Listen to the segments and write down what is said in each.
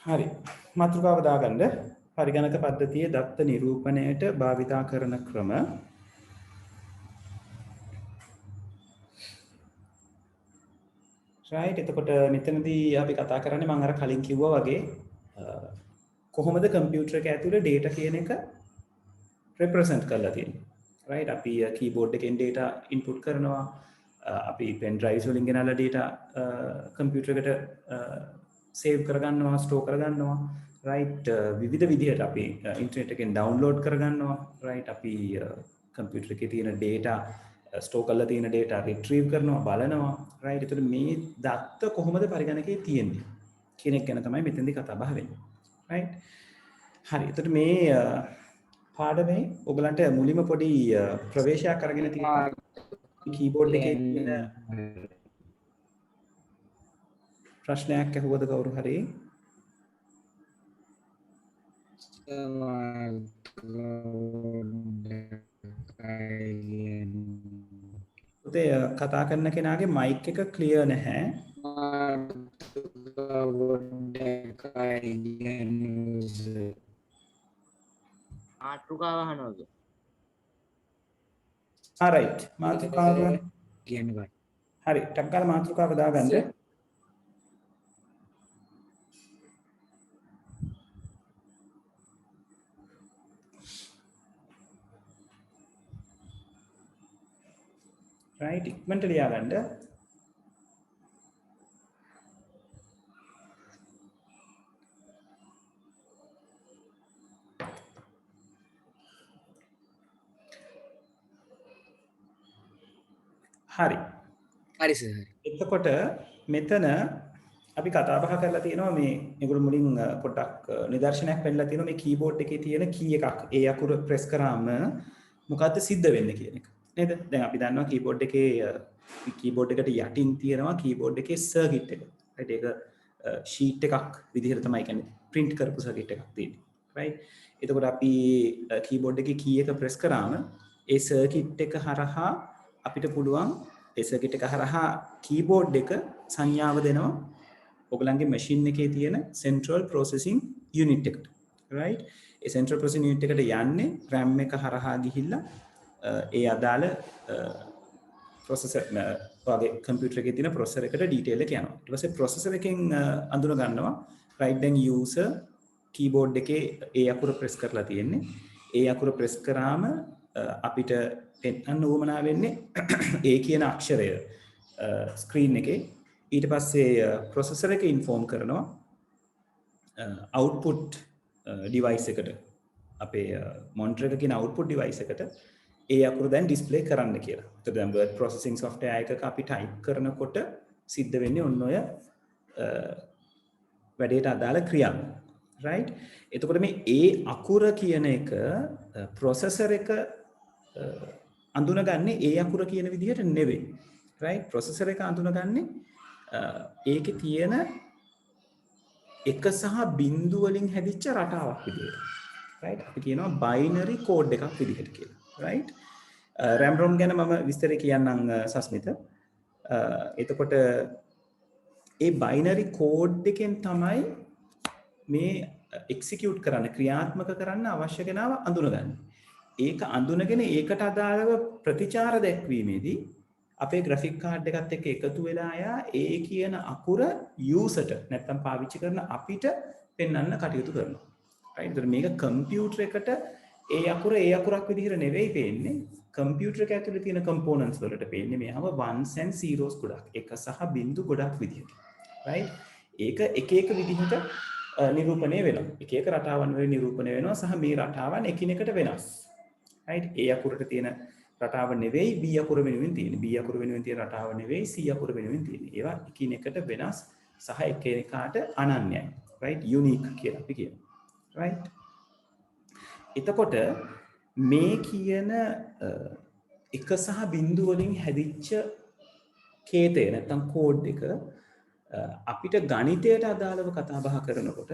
හරි. මාතෘකාව දාගන්න. පරිගණක පද්ධතියේ දත්ත නිරූපණයට භාවිතා කරන ක්‍රම. right. එතකොට මෙතනදී අපි කතා කරන්නේ මම අර කලින් කිව්වා වගේ කොහොමද කම්පියුටර් එක ඇතුලේ data කියන එක represent කරලා තියෙන්නේ. right. අපි keyboard එකෙන් data input කරනවා. අපි pen drives වලින් ගෙනල්ලා data computer එකට save කරගන්නවා, store කරගන්නවා. right. විවිධ විදිහට අපි internet එකෙන් download කරගන්නවා. right. අපි computer එකේ තියෙන data store කරලා තියෙන data retrieve කරනවා, බලනවා. right. එතකොට මේ දත්ත කොහොමද පරිගණකයේ තියෙන්නේ කියන එක ගැන තමයි මෙතෙන්දී කතා බහ වෙන්නේ. right. හරි. එතකොට මේ පාඩමේ ඔයගලන්ට මුලින්ම පොඩි ප්‍රවේශයක් අරගෙන තියෙනවා. keyboard එකේ තියෙන ප්‍රශ්නයක් අහුවද කවුරු හරි? පුතේ කතා කරන කෙනාගේ mic එක clear නැහැ. මාතෘකාව අහනවද? right. මාතෘකාව කියන්නේ හරි. ටක් ගාලා මාතෘකාව දාගන්න. right. ඉක්මනට ලියා ගන්න. හරි. හරි සර්. එතකොට මෙතන අපි කතා බහ කරලා තියෙනවා මේ ඒගොල්ලෝ මුලින් පොඩ්ඩක් නිදර්ශනයක් පෙන්නලා තියෙනවා මේ keyboard එකේ තියෙන key එකක් ඒ අකුර press කරාම මොකද්ද සිද්ධ වෙන්නේ කියන එක. නේද? දැන් අපි දන්නවා keyboard එකේ keyboard එකට යටින් තියෙනවා keyboard එකේ circuit එක. right. ඒක sheet එකක් විදිහට තමයි කියන්නේ print කරපු circuit එකක් තියෙන්නේ. right. එතකොට අපි keyboard එකේ key එක press කරාම ඒ circuit එක හරහා අපිට පුළුවන් ඒ circuit එක හරහා keyboard එක සංඥාව දෙනවා ඔයගලන්ගේ machine එකේ තියෙන central processing unit එකට. right. ඒ central processing unit එකට යන්නේ RAM එක හරහා ගිහිල්ලා ඒ අදාළ processor වගේ computer එකේ තියෙන processor එකට detail එක යනවා. ඊට පස්සේ processor එකෙන් අඳුන ගන්නවා right. දැන් user keyboard එකේ ඒ අකුර press කරලා තියෙන්නේ. ඒ අකුර press කරාම අපිට පෙන්වන්න උවමනා වෙන්නේ ඒ කියන අක්ෂරය screen එකේ. ඊට පස්සේ processor එක inform කරනවා output device එකට අපේ monitor එක කියන output device එකට ඒ අකුර දැන් display කරන්න කියලා. එතකොට දැන් word processing software එකක අපි type කරනකොට සිද්ධ වෙන්නේ ඔන්න ඔය වැඩේට අදාළ ක්‍රියාව. right. එතකොට මේ ඒ අකුර කියන එක processor එක අඳුනගන්නේ ඒ අකුර කියන විදිහට නෙවෙයි. right. processor එක අඳුනගන්නේ ඒකේ තියෙන එක සහ බිංදු වලින් හැදිච්ච රටාවක් විදිහට. right. අපි කියනවා binary code එකක් විදිහට කියලා. right. RAM ROM ගැන මම විස්තර කියන්නම් සස්මිත. එතකොට ඒ binary code එකෙන් තමයි මේ execute කරන්න ක්‍රියාත්මක කරන්න අවශ්‍ය කෙනාව අඳුනගන්නේ. ඒක අඳුනගෙන ඒකට අදාළව ප්‍රතිචාර දැක්වීමේදී අපේ graphic card එකත් එක්ක එකතු වෙලා ආ ඒ කියන අකුර user ට නැත්තම් පාවිච්චි කරන අපිට පෙන්වන්න කටයුතු කරනවා. right. ඒතර මේක computer එකට ඒ අකුර ඒ අකුරක් විදිහට නෙවෙයි පේන්නේ. computer එක ඇතුලේ තියෙන components වලට පේන්නේ මේව ones and zeros ගොඩක්. එක සහ බිංදු ගොඩක් විදිහට. right. ඒක එක එක විදිහට නිරූපණය වෙනවා. එක එක රටාවන් වලින් නිරූපණය වෙනවා සහ මේ රටාවන් එකිනෙකට වෙනස්. right. ඒ අකුරට තියෙන රටාව නෙවෙයි B අකුර වෙනුවෙන් තියෙන්නේ. B අකුර වෙනුවෙන් තියෙන රටාව නෙවෙයි C අකුර වෙනුවෙන් තියෙන්නේ. ඒවා එකිනෙකට වෙනස් සහ එකිනෙකාට අනන්‍යයි. right. unique කියලා අපි කියනවා. right. එතකොට මේ කියන එක සහ බිංදු වලින් හැදිච්ච කේතය නැත්නම් කෝඩ් එක අපිට ගණිතයට අදාළව කතා බහ කරනකොට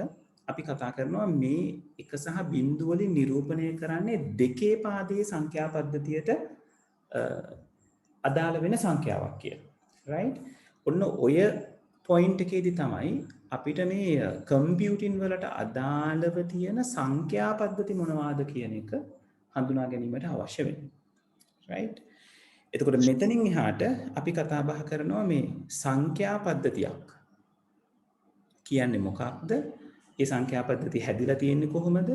අපි කතා කරනවා මේ එක සහ බිංදු වලින් නිරූපණය කරන්නේ දෙකේ පාදයේ සංඛ්‍යා පද්ධතියට අදාළ වෙන සංඛ්‍යාවක් කියලා. right. ඔන්න ඔය පොයින්ට් එකේදී තමයි අපිට මේ කම්පියුටින් වලට අදාළව තියෙන සංඛ්‍යා පද්ධති මොනවාද කියන එක හඳුනා ගැනීමට අවශ්‍ය වෙන්නේ. right? එතකොට මෙතනින් එහාට අපි කතා බහ කරනවා මේ සංඛ්‍යා පද්ධතියක් කියන්නේ මොකක්ද? ඒ සංඛ්‍යා පද්ධතිය හැදිලා තියෙන්නේ කොහොමද?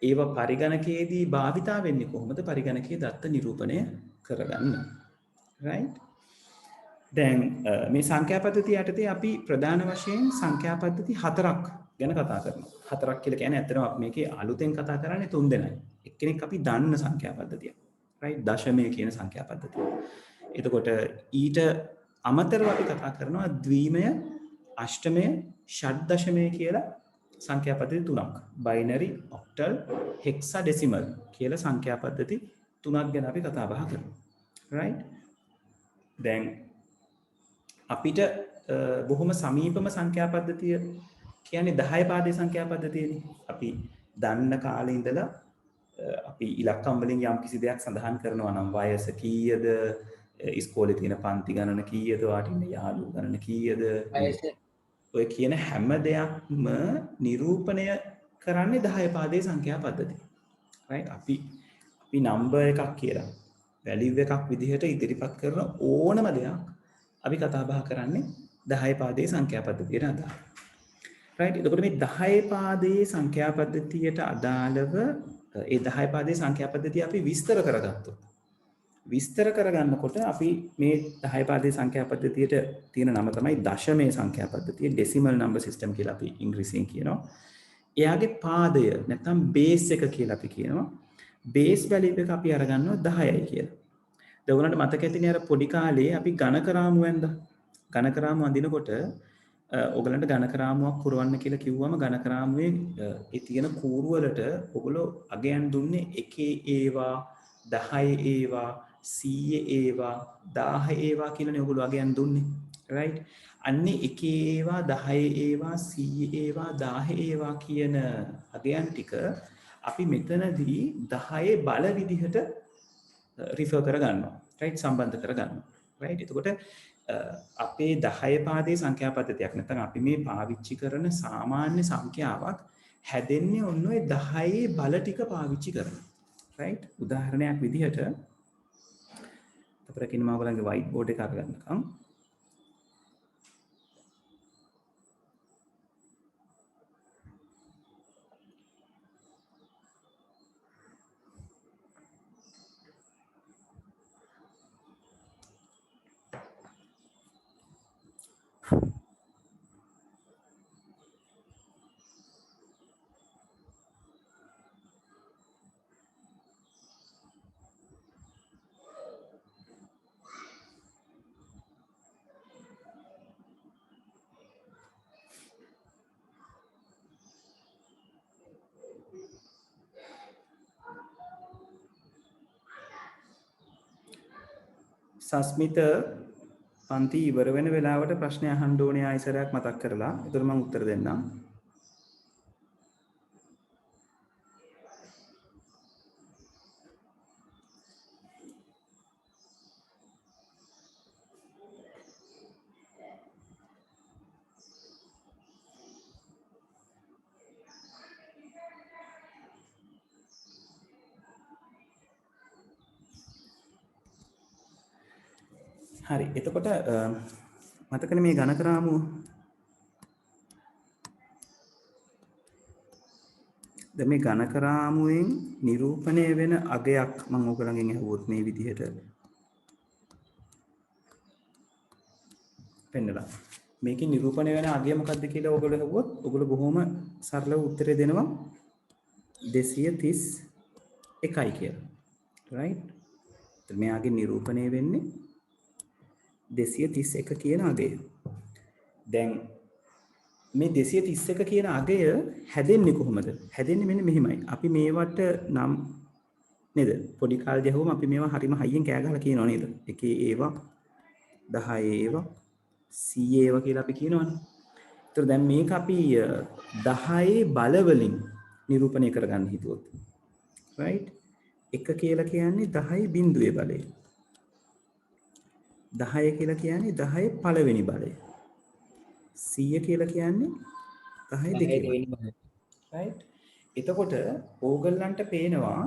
ඒව පරිගණකයේදී භාවිතා වෙන්නේ කොහොමද? පරිගණකයේ දත්ත නිරූපණය කරගන්න. right? දැන් මේ සංඛ්‍යා පද්ධතිය යටතේ අපි ප්‍රධාන වශයෙන් සංඛ්‍යා පද්ධති 4ක් ගැන කතා කරනවා. 4ක් කියලා කියන්නේ ඇත්තටම අපි මේකේ අලුතෙන් කතා කරන්නේ 3 දෙනයි. එක්කෙනෙක් අපි දන්න සංඛ්‍යා පද්ධතිය. right? දශමය කියන සංඛ්‍යා පද්ධතිය. එතකොට ඊට අමතරව අපි කතා කරනවා ද්විමය, අෂ්ටමය, ෂඩ් දශමය කියලා සංඛ්‍යා පද්ධති 3ක්. බයිනරි, ඔක්ටල්, හෙක්සාඩෙසිමල් කියලා සංඛ්‍යා පද්ධති 3ක් ගැන අපි කතා බහ කරනවා. right? දැන් අපිට බොහොම සමීපම සංඛ්‍යා පද්ධතිය කියන්නේ 10 පාදේ සංඛ්‍යා පද්ධතියනේ. අපි දන්න කාලේ ඉඳලා අපි ඉලක්කම් වලින් යම් කිසි දෙයක් සඳහන් කරනවා නම් වයස කීයද, ඉස්කෝලේ තියෙන පන්ති ගණන කීයද, වාටින් යාළුවෝ ගණන කීයද, ඔය කියන හැම දෙයක්ම නිරූපණය කරන්නේ 10 පාදේ සංඛ්‍යා පද්ධතිය. right? අපි නම්බර් එකක් කියලා වැලියු එකක් විදිහට ඉදිරිපත් කරන ඕනම දෙයක් අපි කතා බහ කරන්නේ 10 පාදේ සංඛ්‍යා පද්ධතියට අදාළව. right? එතකොට මේ 10 පාදේ සංඛ්‍යා පද්ධතියට අදාළව ඒ 10 පාදේ සංඛ්‍යා පද්ධතිය අපි විස්තර කරගත්තොත්. විස්තර කරගන්නකොට අපි මේ 10 පාදේ සංඛ්‍යා පද්ධතියට තියෙන නම තමයි දශමයේ සංඛ්‍යා පද්ධතිය, ඩෙසිමල් නම්බර් සිස්ටම් කියලා අපි ඉංග්‍රීසියෙන් කියනවා. එයාගේ පාදය නැත්නම් බේස් එක කියලා අපි කියනවා. බේස් වැලියු එක අපි අරගන්නවා 10යි කියලා. දවුනට මතක ඇතිනේ අර පොඩි කාලේ අපි ඝනකරාමු වැන්දා. ඝනකරාමු අඳිනකොට ඔයගලන්ට ඝනකරාමුවක් පුරවන්න කියලා කිව්වම ඝනකරාමුවේ ඒ තියෙන කූරු වලට ඔයගොල්ලෝ අගයන් දුන්නේ 1 ඒවා, 10 ඒවා, 100 ඒවා, 1000 ඒවා කියලානේ ඔයගොල්ලෝ අගයන් දුන්නේ. right? අන්නේ 1 ඒවා, 10 ඒවා, 100 ඒවා, 1000 ඒවා කියන අගයන් ටික අපි මෙතනදී 10 බල විදිහට රිෆර් කරගන්නවා. right? සම්බන්ධ කරගන්නවා. right? එතකොට අපේ 10 පාදේ සංඛ්‍යා පද්ධතියක් නැත්නම් අපි මේ පාවිච්චි කරන සාමාන්‍ය සංඛ්‍යාවක් හැදෙන්නේ ඔන්න ඔය 10 බල ටික පාවිච්චි කරලා. right? උදාහරණයක් විදිහට අපිට කිනම ඔයගලගේ white board එක අරගන්නකම් සස්මිත පන්ති ඉවර වෙන වෙලාවට ප්‍රශ්න අහන්න ඕනේ ආයෙසරයක් මතක් කරලා. ඒතර මම උත්තර දෙන්නම්. හරි. එතකොට මතකනේ මේ ඝනකරාමුව දැන් මේ ඝනකරාමුවෙන් නිරූපණය වෙන අගයක් මම ඔයගලගෙන් අහුවොත් මේ විදිහට පෙන්නලා මේකේ නිරූපණය වෙන අගය මොකක්ද කියලා ඔයගොල්ලෝ අහුවොත් ඔයගොල්ලෝ බොහොම සරලව උත්තරේ දෙනවා 231යි කියලා. right? එතන මෙයාගේ නිරූපණය වෙන්නේ 231 කියන අගය. දැන් මේ 231 කියන අගය හැදෙන්නේ කොහොමද? හැදෙන්නේ මෙන්න මෙහිමයි. අපි මේවට නම් නේද? පොඩි කාලේ ගහුවම අපි මේවා හරිම හයියෙන් කෑ ගහලා කියනවා නේද? 1 ඒවා, 10 ඒවා, 100 ඒවා කියලා අපි කියනවනේ. ඒතර දැන් මේක අපි 10 බල වලින් නිරූපණය කරගන්න හිතුවොත්. right? 1 කියලා කියන්නේ 10 බිඳුවේ බලය. 10 කියලා කියන්නේ 10 පළවෙනි බලය. 100 කියලා කියන්නේ 10 දෙකේමයි. right? එතකොට ඕගොල්ලන්ට පේනවා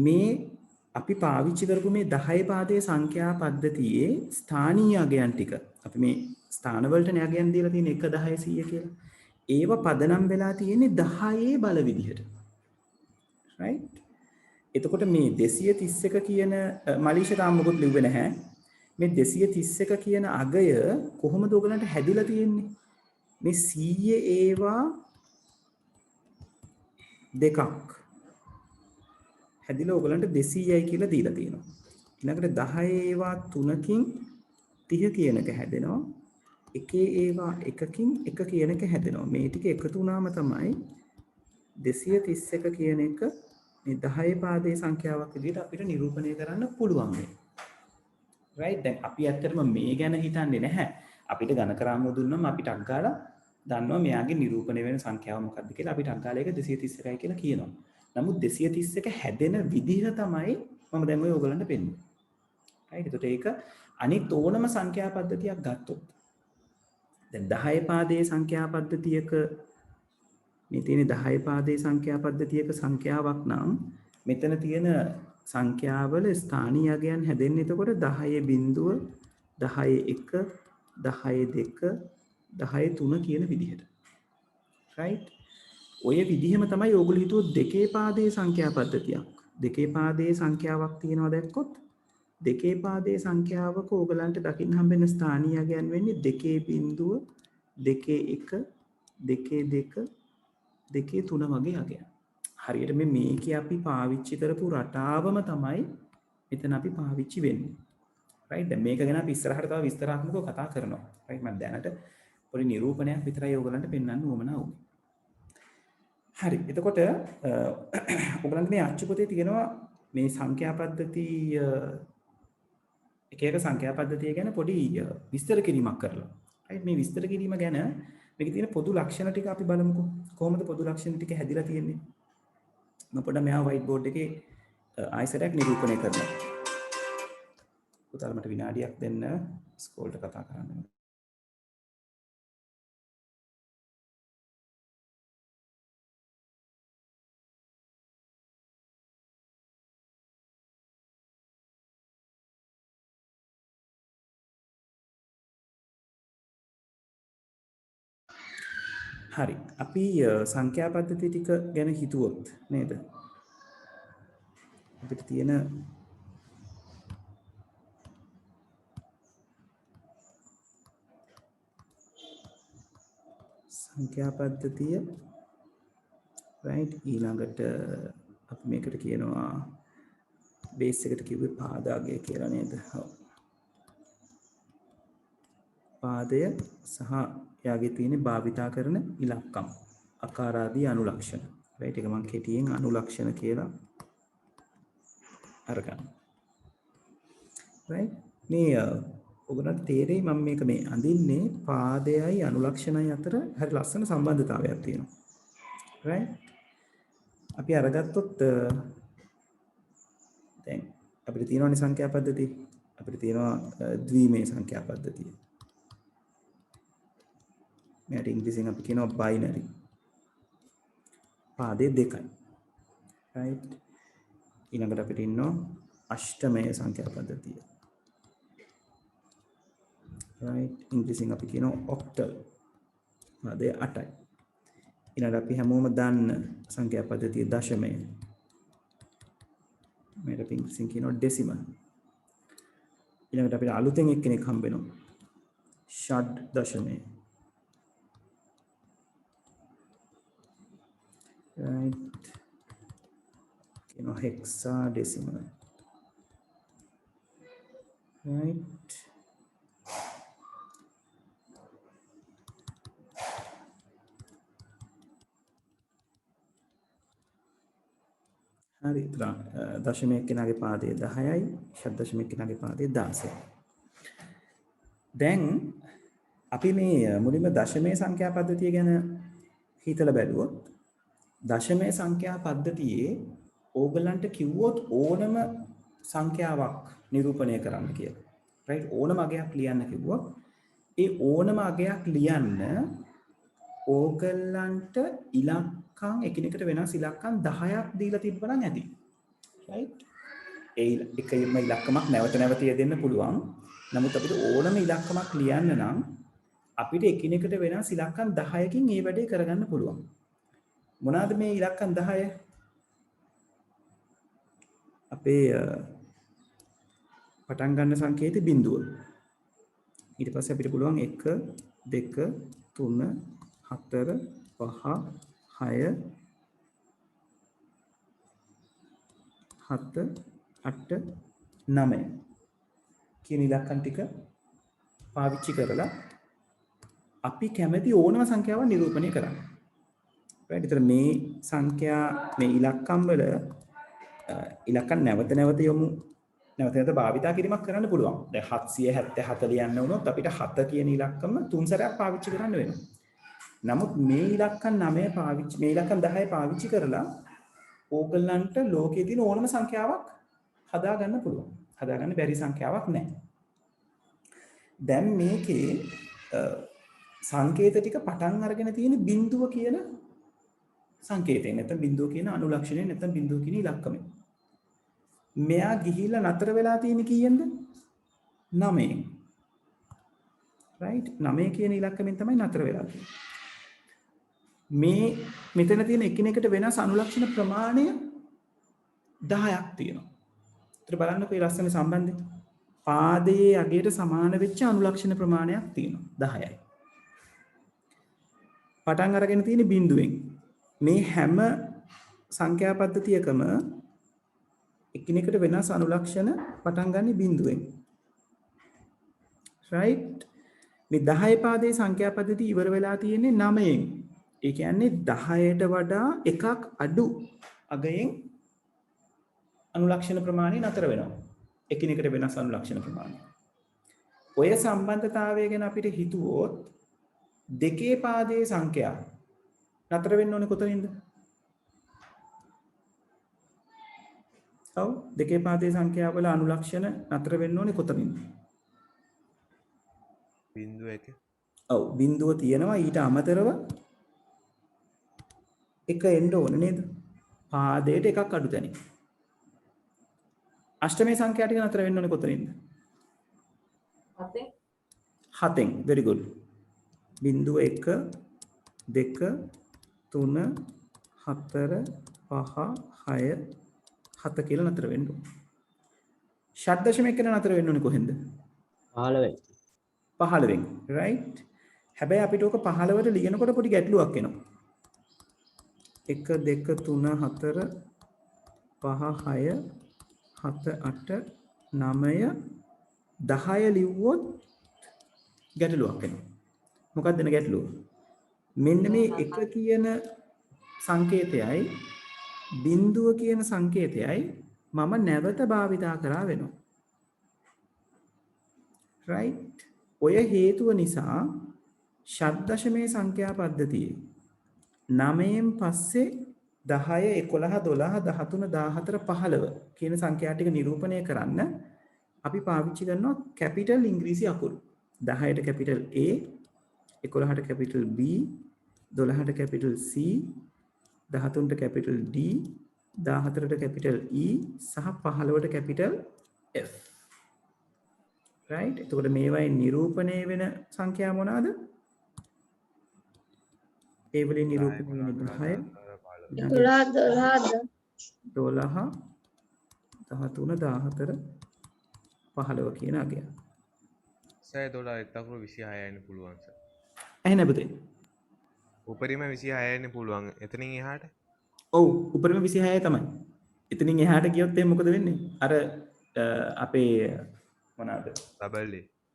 මේ අපි පාවිච්චි කරපු මේ 10 පාදයේ සංඛ්‍යා පද්ධතියේ ස්ථානීය අගයන් ටික අපි මේ ස්ථාන වලට අගයන් දීලා තියෙන 1 10 100 කියලා. ඒව පදනම් වෙලා තියෙන්නේ 10 බල විදිහට. right? එතකොට මේ 231 කියන මලීෂා තාම මොකොත් ලිව්වේ නැහැ. මේ 231 කියන අගය කොහොමද ඔයගලන්ට හැදිලා තියෙන්නේ? මේ 100 ඒවා දෙකක් හැදිලා ඔයගලන්ට 200යි කියලා දීලා තියෙනවා. ඊළඟට 10 ඒවා 3කින් 30 කියන එක හැදෙනවා. එකේ ඒවා එකකින් එක කියන එක හැදෙනවා. මේ ටික එකතු වුණාම තමයි 231 කියන එක මේ 10 පාදයේ සංඛ්‍යාවක් විදිහට අපිට නිරූපණය කරන්න පුළුවන් වෙන්නේ. right? දැන් අපි ඇත්තටම මේ ගැන හිතන්නේ නැහැ. අපිට ඝන කරාමුව දුන්නම අපි ටක් ගාලා දන්නවා මෙයාගේ නිරූපණය වෙන සංඛ්‍යාව මොකක්ද කියලා. අපි ටක් ගාලා ඒක 231යි කියලා කියනවා. නමුත් 231 හැදෙන විදිහ තමයි මම දැන් ඔය ඔයගලන්ට පෙන්නන්නේ. right? එතකොට ඒක අනිත් ඕනම සංඛ්‍යා පද්ධතියක් ගත්තොත් දැන් 10 පාදයේ සංඛ්‍යා පද්ධතියක මේ තියෙන 10 පාදයේ සංඛ්‍යා පද්ධතියක සංඛ්‍යාවක් නම් මෙතන තියෙන සංඛ්‍යාවල ස්ථානීය අගයන් හැදෙන්නේ එතකොට 10 බිඳුව 10 1 10 2 10 3 කියන විදිහට. right? ඔය විදිහම තමයි ඕගොල්ලෝ හිතුවොත් දෙකේ පාදයේ සංඛ්‍යා පද්ධතියක්. දෙකේ පාදයේ සංඛ්‍යාවක් තියෙනවා දැක්කොත් දෙකේ පාදයේ සංඛ්‍යාවක ඕගලන්ට දකින්න හම්බෙන ස්ථානීය අගයන් වෙන්නේ 2 බිඳුව 2 1 2 2 2 3 වගේ අගයන්. හරියට මේකේ අපි පාවිච්චි කරපු රටාවම තමයි මෙතන අපි පාවිච්චි වෙන්නේ. right? දැන් මේක ගැන අපි ඉස්සරහට තව විස්තරාත්මකව කතා කරනවා. right? මම දැනට පොඩි නිරූපණයක් විතරයි ඕගලන්ට පෙන්වන්න උවමනා වුනේ. හරි. එතකොට ඔයගලන්ට මේ අච්චු පොතේ තියෙනවා මේ සංඛ්‍යා පද්ධති එක එක සංඛ්‍යා පද්ධතිය ගැන පොඩි විස්තර කිරීමක් කරලා. right? මේ විස්තර කිරීම ගැන මේකේ තියෙන පොදු ලක්ෂණ ටික අපි බලමුකෝ. කොහොමද පොදු ලක්ෂණ ටික හැදිලා තියෙන්නේ? මම පොඩ්ඩක් මෙහා white board එකේ ආයසරයක් නිරූපණය කරනවා. පුතාලා මට විනාඩියක් දෙන්න ස්කෝල්ට කතා කරන්න. හරි. අපි සංඛ්‍යා පද්ධති ටික ගැන හිතුවොත් නේද? අපිට තියෙන සංඛ්‍යා පද්ධතිය right ඊළඟට අපි මේකට කියනවා බේස් එකට කිව්වේ පාදාගය කියලා නේද? ඔව්. පාදය සහ යාගේ තියෙන භාවිතා කරන ඉලක්කම් ආකාරාදී අනුලක්ෂණ. right ඒක මම කෙටියෙන් අනුලක්ෂණ කියලා අරගන්න. right මේ ඔයගොල්ලන්ට තේරෙයි මම මේක මේ අඳින්නේ පාදයයි අනුලක්ෂණයි අතර හරි ලස්සන සම්බන්ධතාවයක් තියෙනවා. right අපි අරගත්තොත් දැන් අපිට තියෙනවානේ සංඛ්‍යා පද්ධතිය. අපිට තියෙනවා ද්විමේ සංඛ්‍යා පද්ධතිය. මේකට ඉංග්‍රීසියෙන් අපි කියනවා බයිනරි. පාදේ දෙකයි. right ඊළඟට අපිට ඉන්නවා අෂ්ටමය සංඛ්‍යා පද්ධතිය. right ඉංග්‍රීසියෙන් අපි කියනවා ඔක්ටල්. පාදේ 8යි. ඊළඟට අපි හැමෝම දන්න සංඛ්‍යා පද්ධතිය දශමය. මේකට අපි ඉංග්‍රීසියෙන් කියනවා ඩෙසිමල්. ඊළඟට අපිට අලුතෙන් එක්කෙනෙක් හම්බ වෙනවා. ෂඩ් දශමය. right hexadecimal. right හරි දශමයක් කෙනාගේ පාදයේ 10යි ෂඩ් දශමයක් කෙනාගේ පාදයේ 16යි. දැන් අපි මේ මුලින්ම දශමයේ සංඛ්‍යා පද්ධතිය ගැන හිතලා බැලුවොත් දශමයේ සංඛ්‍යා පද්ධතියේ ඕගලන්ට කිව්වොත් ඕනම සංඛ්‍යාවක් නිරූපණය කරන්න කියලා. right ඕනම අගයක් ලියන්න කිව්වොත් ඒ ඕනම අගයක් ලියන්න ඕගොල්ලන්ට ඉලක්කම් එකිනෙකට වෙනස් ඉලක්කම් 10ක් දීලා තිබ්බනම් ඇති. right? ඒ එකම ඉලක්කමක් නැවත නැවත යෙදෙන්න පුළුවන්. නමුත් අපිට ඕනම ඉලක්කමක් ලියන්න නම් අපිට එකිනෙකට වෙනස් ඉලක්කම් 10කින් මේ වැඩේ කරගන්න පුළුවන්. මොනවාද මේ ඉලක්කම් 10? අපේ පටන් ගන්න සංකේතය බිඳුව. ඊට පස්සේ අපිට පුළුවන් 1 2 3 4 5 6 7 8 9 කියන ඉලක්කම් ටික පාවිච්චි කරලා අපි කැමති ඕනම සංඛ්‍යාවක් නිරූපණය කරන්න. right? ඒතර මේ සංඛ්‍යා මේ ඉලක්කම් වල ඉලක්කම් නැවත නැවත යොමු නැවත නැවත භාවිතා කිරීමක් කරන්න පුළුවන්. දැන් 777 ලියන්න වුණොත් අපිට 7 කියන ඉලක්කම 3 සැරයක් පාවිච්චි කරන්න වෙනවා. නමුත් මේ ඉලක්කම් 9 පාවිච්චි මේ ඉලක්කම් 10 පාවිච්චි කරලා ඕගොල්ලන්ට ලෝකයේ තියෙන ඕනම සංඛ්‍යාවක් හදාගන්න පුළුවන්. හදාගන්න බැරි සංඛ්‍යාවක් නැහැ. දැන් මේකේ සංකේත ටික පටන් අරගෙන තියෙන බිඳුව කියන සංකේතයෙන් නැත්නම් බිඳුව කියන අනුලක්ෂණය නැත්නම් බිඳුව කියන ඉලක්කමෙන්. මෙයා ගිහිල්ලා නතර වෙලා තියෙන කීයෙන්ද? 9. right? 9 කියන ඉලක්කමෙන් තමයි නතර වෙලා තියෙන්නේ. මේ මෙතන තියෙන එකිනෙකට වෙනස් අනුලක්ෂණ ප්‍රමාණය 10ක් තියෙනවා. ඒතර බලන්නකෝ මේ ලස්සන සම්බන්ධය. පාදයේ අගයට සමාන වෙච්ච අනුලක්ෂණ ප්‍රමාණයක් තියෙනවා 10යි. පටන් අරගෙන තියෙන බිඳුවෙන් මේ හැම සංඛ්‍යා පද්ධතියකම එකිනෙකට වෙනස් අනුලක්ෂණ පටන් ගන්න බිඳුවෙන්. right? මේ 10 පාදයේ සංඛ්‍යා පද්ධතිය ඉවර වෙලා තියෙන්නේ 9ෙන්. ඒ කියන්නේ 10ට වඩා එකක් අඩු අගයෙන් අනුලක්ෂණ ප්‍රමාණය නතර වෙනවා. එකිනෙකට වෙනස් අනුලක්ෂණ ප්‍රමාණය. ඔය සම්බන්ධතාවය ගැන අපිට හිතුවොත් දෙකේ පාදයේ සංඛ්‍යා නතර වෙන්න ඕනේ කොතනින්ද? ඔව් දෙකේ පාදයේ සංඛ්‍යා වල අනුලක්ෂණ නතර වෙන්න ඕනේ කොතනින්ද? බිඳුව එක. ඔව් බිඳුව තියෙනවා ඊට අමතරව එක එන්න ඕනේ නේද? පාදයට එකක් අඩු තැනින්. අෂ්ටමේ සංඛ්‍යා ටික නතර වෙන්න ඕනේ කොතනින්ද? 7ෙන්. very good. බිඳුව 1 2 3 4 5 6 7 කියලා නතර වෙන්න ඕනේ. ෂඩ් දශමයක නතර වෙන්න ඕනේ කොහෙන්ද? 15. 15න් right? හැබැයි අපිට ඕක 15ට ලියනකොට පොඩි ගැටලුවක් එනවා. 1 2 3 4 5 6 7 8 9 10 ලිව්වොත් ගැටලුවක් එනවා. මොකක්ද එන ගැටලුව? මෙන්න මේ 1 කියන සංකේතයයි බිඳුව කියන සංකේතයයි මම නැවත භාවිතා කරා වෙනවා. right? ඔය හේතුව නිසා ෂඩ් දශමයේ සංඛ්‍යා පද්ධතියේ 9න් පස්සේ 10 11 12 13 14 15 කියන සංඛ්‍යා ටික නිරූපණය කරන්න අපි පාවිච්චි කරනවා කැපිටල් ඉංග්‍රීසි අකුරු. 10ට කැපිටල් A, 11ට කැපිටල් B, 12ට කැපිටල් C, 13ට කැපිටල් D, 14ට කැපිටල් E සහ 15ට කැපිටල් F. right? එතකොට මේවායින් නිරූපණය වෙන සංඛ්‍යා මොනවාද? ඒ වලින් නිරූපණය වෙන 10 12 13 14 15 කියන අගය. සෑ 12 එතකොට 26 යන්න පුළුවන් සර්. ඇහෙන පුතේ? උපරිම 26 යන්න පුළුවන්. එතනින් එහාට? ඔව් උපරිම 26 තමයි. එතනින් එහාට ගියොත් එහෙනම් මොකද වෙන්නේ? අර අපේ මොනවාද? Double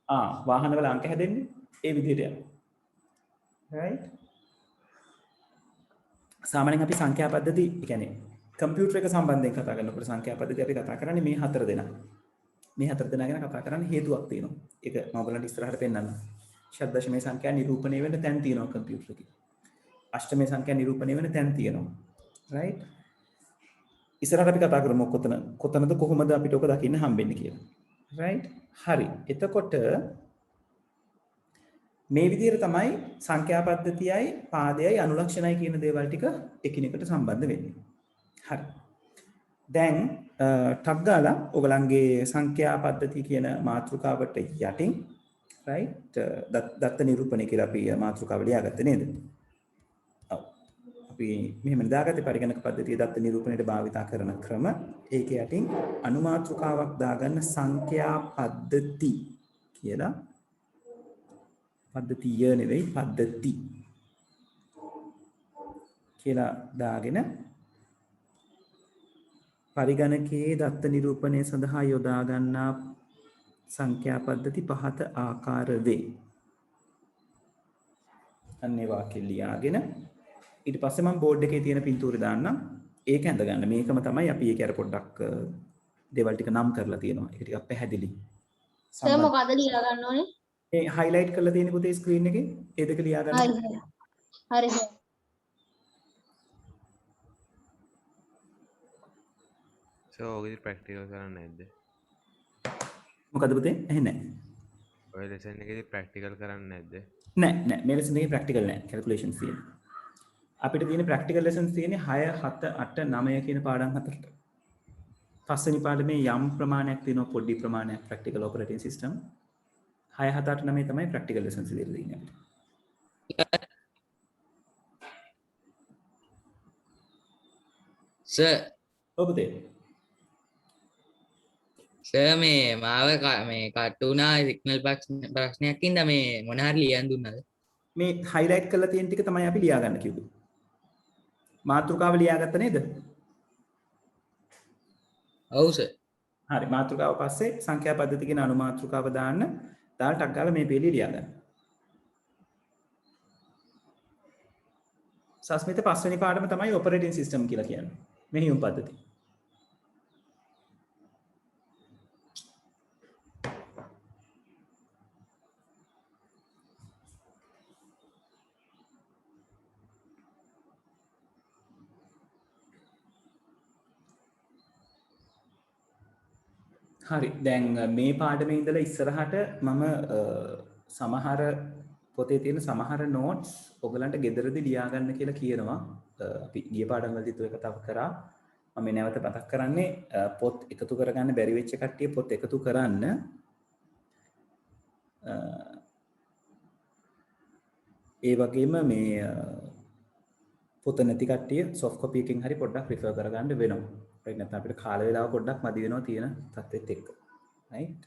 A. වාහනවල අංක හැදෙන්නේ ඒ විදිහට යනවා. right? සාමාන්‍යයෙන් අපි සංඛ්‍යා පද්ධති, ඒ කියන්නේ කම්පියුටර් එක සම්බන්ධයෙන් කතා කරනකොට සංඛ්‍යා පද්ධති අපි කතා කරන්නේ මේ 4 දෙනා. මේ 4 දෙනා ගැන කතා කරන්න හේතුවක් තියෙනවා. ඒක මම ඔයගලන්ට ඉස්සරහට පෙන්නන්නම්. ෂඩ් දශමයේ සංඛ්‍යා නිරූපණය වෙන්න තැන් තියෙනවා කම්පියුටර් එකේ. අෂ්ටමයේ සංඛ්‍යා නිරූපණය වෙන්න තැන් තියෙනවා. right? ඉස්සරහට අපි කතා කරමු කොතනද කොහොමද අපිට ඔක දකින්න හම්බෙන්නේ කියලා. right? හරි. එතකොට මේ විදිහට තමයි සංඛ්‍යා පද්ධතියයි පාදයයි අනුලක්ෂණයි කියන දේවල් ටික එකිනෙකට සම්බන්ධ වෙන්නේ. හරි. දැන් ටක් ගාලා ඔයගලන්ගේ සංඛ්‍යා පද්ධතිය කියන මාතෘකාවට යටින් right දත්ත නිරූපණය කියලා අපි මාතෘකාව ලියාගත්තේ නේද? ඔව්. අපි මෙහෙම දාගත්තේ පරිගණක පද්ධතිය දත්ත නිරූපණයට භාවිතා කරන ක්‍රම. ඒකේ යටින් අනුමාතෘකාවක් දාගන්න සංඛ්‍යා පද්ධති කියලා පද්ධතිය නෙවෙයි පද්ධති කියලා දාගෙන පරිගණකයේ දත්ත නිරූපණය සඳහා යොදා ගන්නා සංඛ්‍යා පද්ධති පහත ආකාර වේ. අන්නේ වාක්‍ය ලියාගෙන ඊට පස්සේ මම බෝඩ් එකේ තියෙන පින්තූරය දාන්නම්. ඒක ඇඳ ගන්න. මේකම තමයි අපි ඒකේ අර පොඩ්ඩක් දේවල් ටික නම් කරලා තියෙනවා. ඒක ටිකක් පැහැදිලි. සර් මොකද ලියා ගන්න ඕනේ? ඒ highlight කරලා තියෙන පුතේ ස්ක්‍රීන් එකේ ඒ දෙක ලියා ගන්න. හරි සර්. ඔයගොල්ලෝ ප්‍රැක්ටිකල් කරන්නේ නැද්ද? මොකද පුතේ? ඇහෙන්නේ නැහැ. ඔය ලෙසන් එකේදී ප්‍රැක්ටිකල් කරන්නේ නැද්ද? නෑ මේ ලෙසන් එකේ ප්‍රැක්ටිකල් නෑ. කැල්කියුලේෂන්ස් තියෙනවා. අපිට තියෙන ප්‍රැක්ටිකල් ලෙසන්ස් තියෙන්නේ 6 7 8 9 කියන පාඩම් හතරට. පස්වෙනි පාඩමේ යම් ප්‍රමාණයක් තියෙනවා පොඩි ප්‍රමාණයක් ප්‍රැක්ටිකල් ඔපරේටින් සිස්ටම්. 6 7 8 9 තමයි ප්‍රැක්ටිකල් ලෙසන්ස් දෙලා තියෙන්නේ අපිට. සර් ඔව් පුතේ. සර් මේ මාව මේ කට්ටුනා සිග්නල් ප්‍රශ්නයක් ඉඳ මේ මොන හරි ලියන් දුන්නද? මේ highlight කරලා තියෙන ටික තමයි අපි ලියා ගන්න කිව්වේ. මාතෘකාව ලියාගත්ත නේද? ඔව් සර්. හරි මාතෘකාව පස්සේ සංඛ්‍යා පද්ධති කියන අනුමාතෘකාව දාන්න. දාලා ටක් ගාලා මේ පේලිය ලියා ගන්න. සස්මිත පස්වෙනි පාඩම තමයි ඔපරේටින් සිස්ටම් කියලා කියන්නේ. මෙහෙයුම් පද්ධති. හරි දැන් මේ පාඩමේ ඉඳලා ඉස්සරහට මම සමහර පොතේ තියෙන සමහර නෝට්ස් ඔයගලන්ට ගෙදරදී ලියා ගන්න කියලා කියනවා. අපි ගිය පාඩම් වලදීත් ඔය කතාව කරා. මම නැවත මතක් කරන්නේ පොත් එකතු කරගන්න බැරි වෙච්ච කට්ටිය පොත් එකතු කරන්න. ඒ වගේම මේ පොත නැති කට්ටිය soft copy එකකින් හරි පොඩ්ඩක් refer කරගන්න වෙනවා. right නැත්නම් අපිට කාල වේලාව පොඩ්ඩක් මදි වෙනවා තියෙන තත්ත්වෙත් එක්ක. right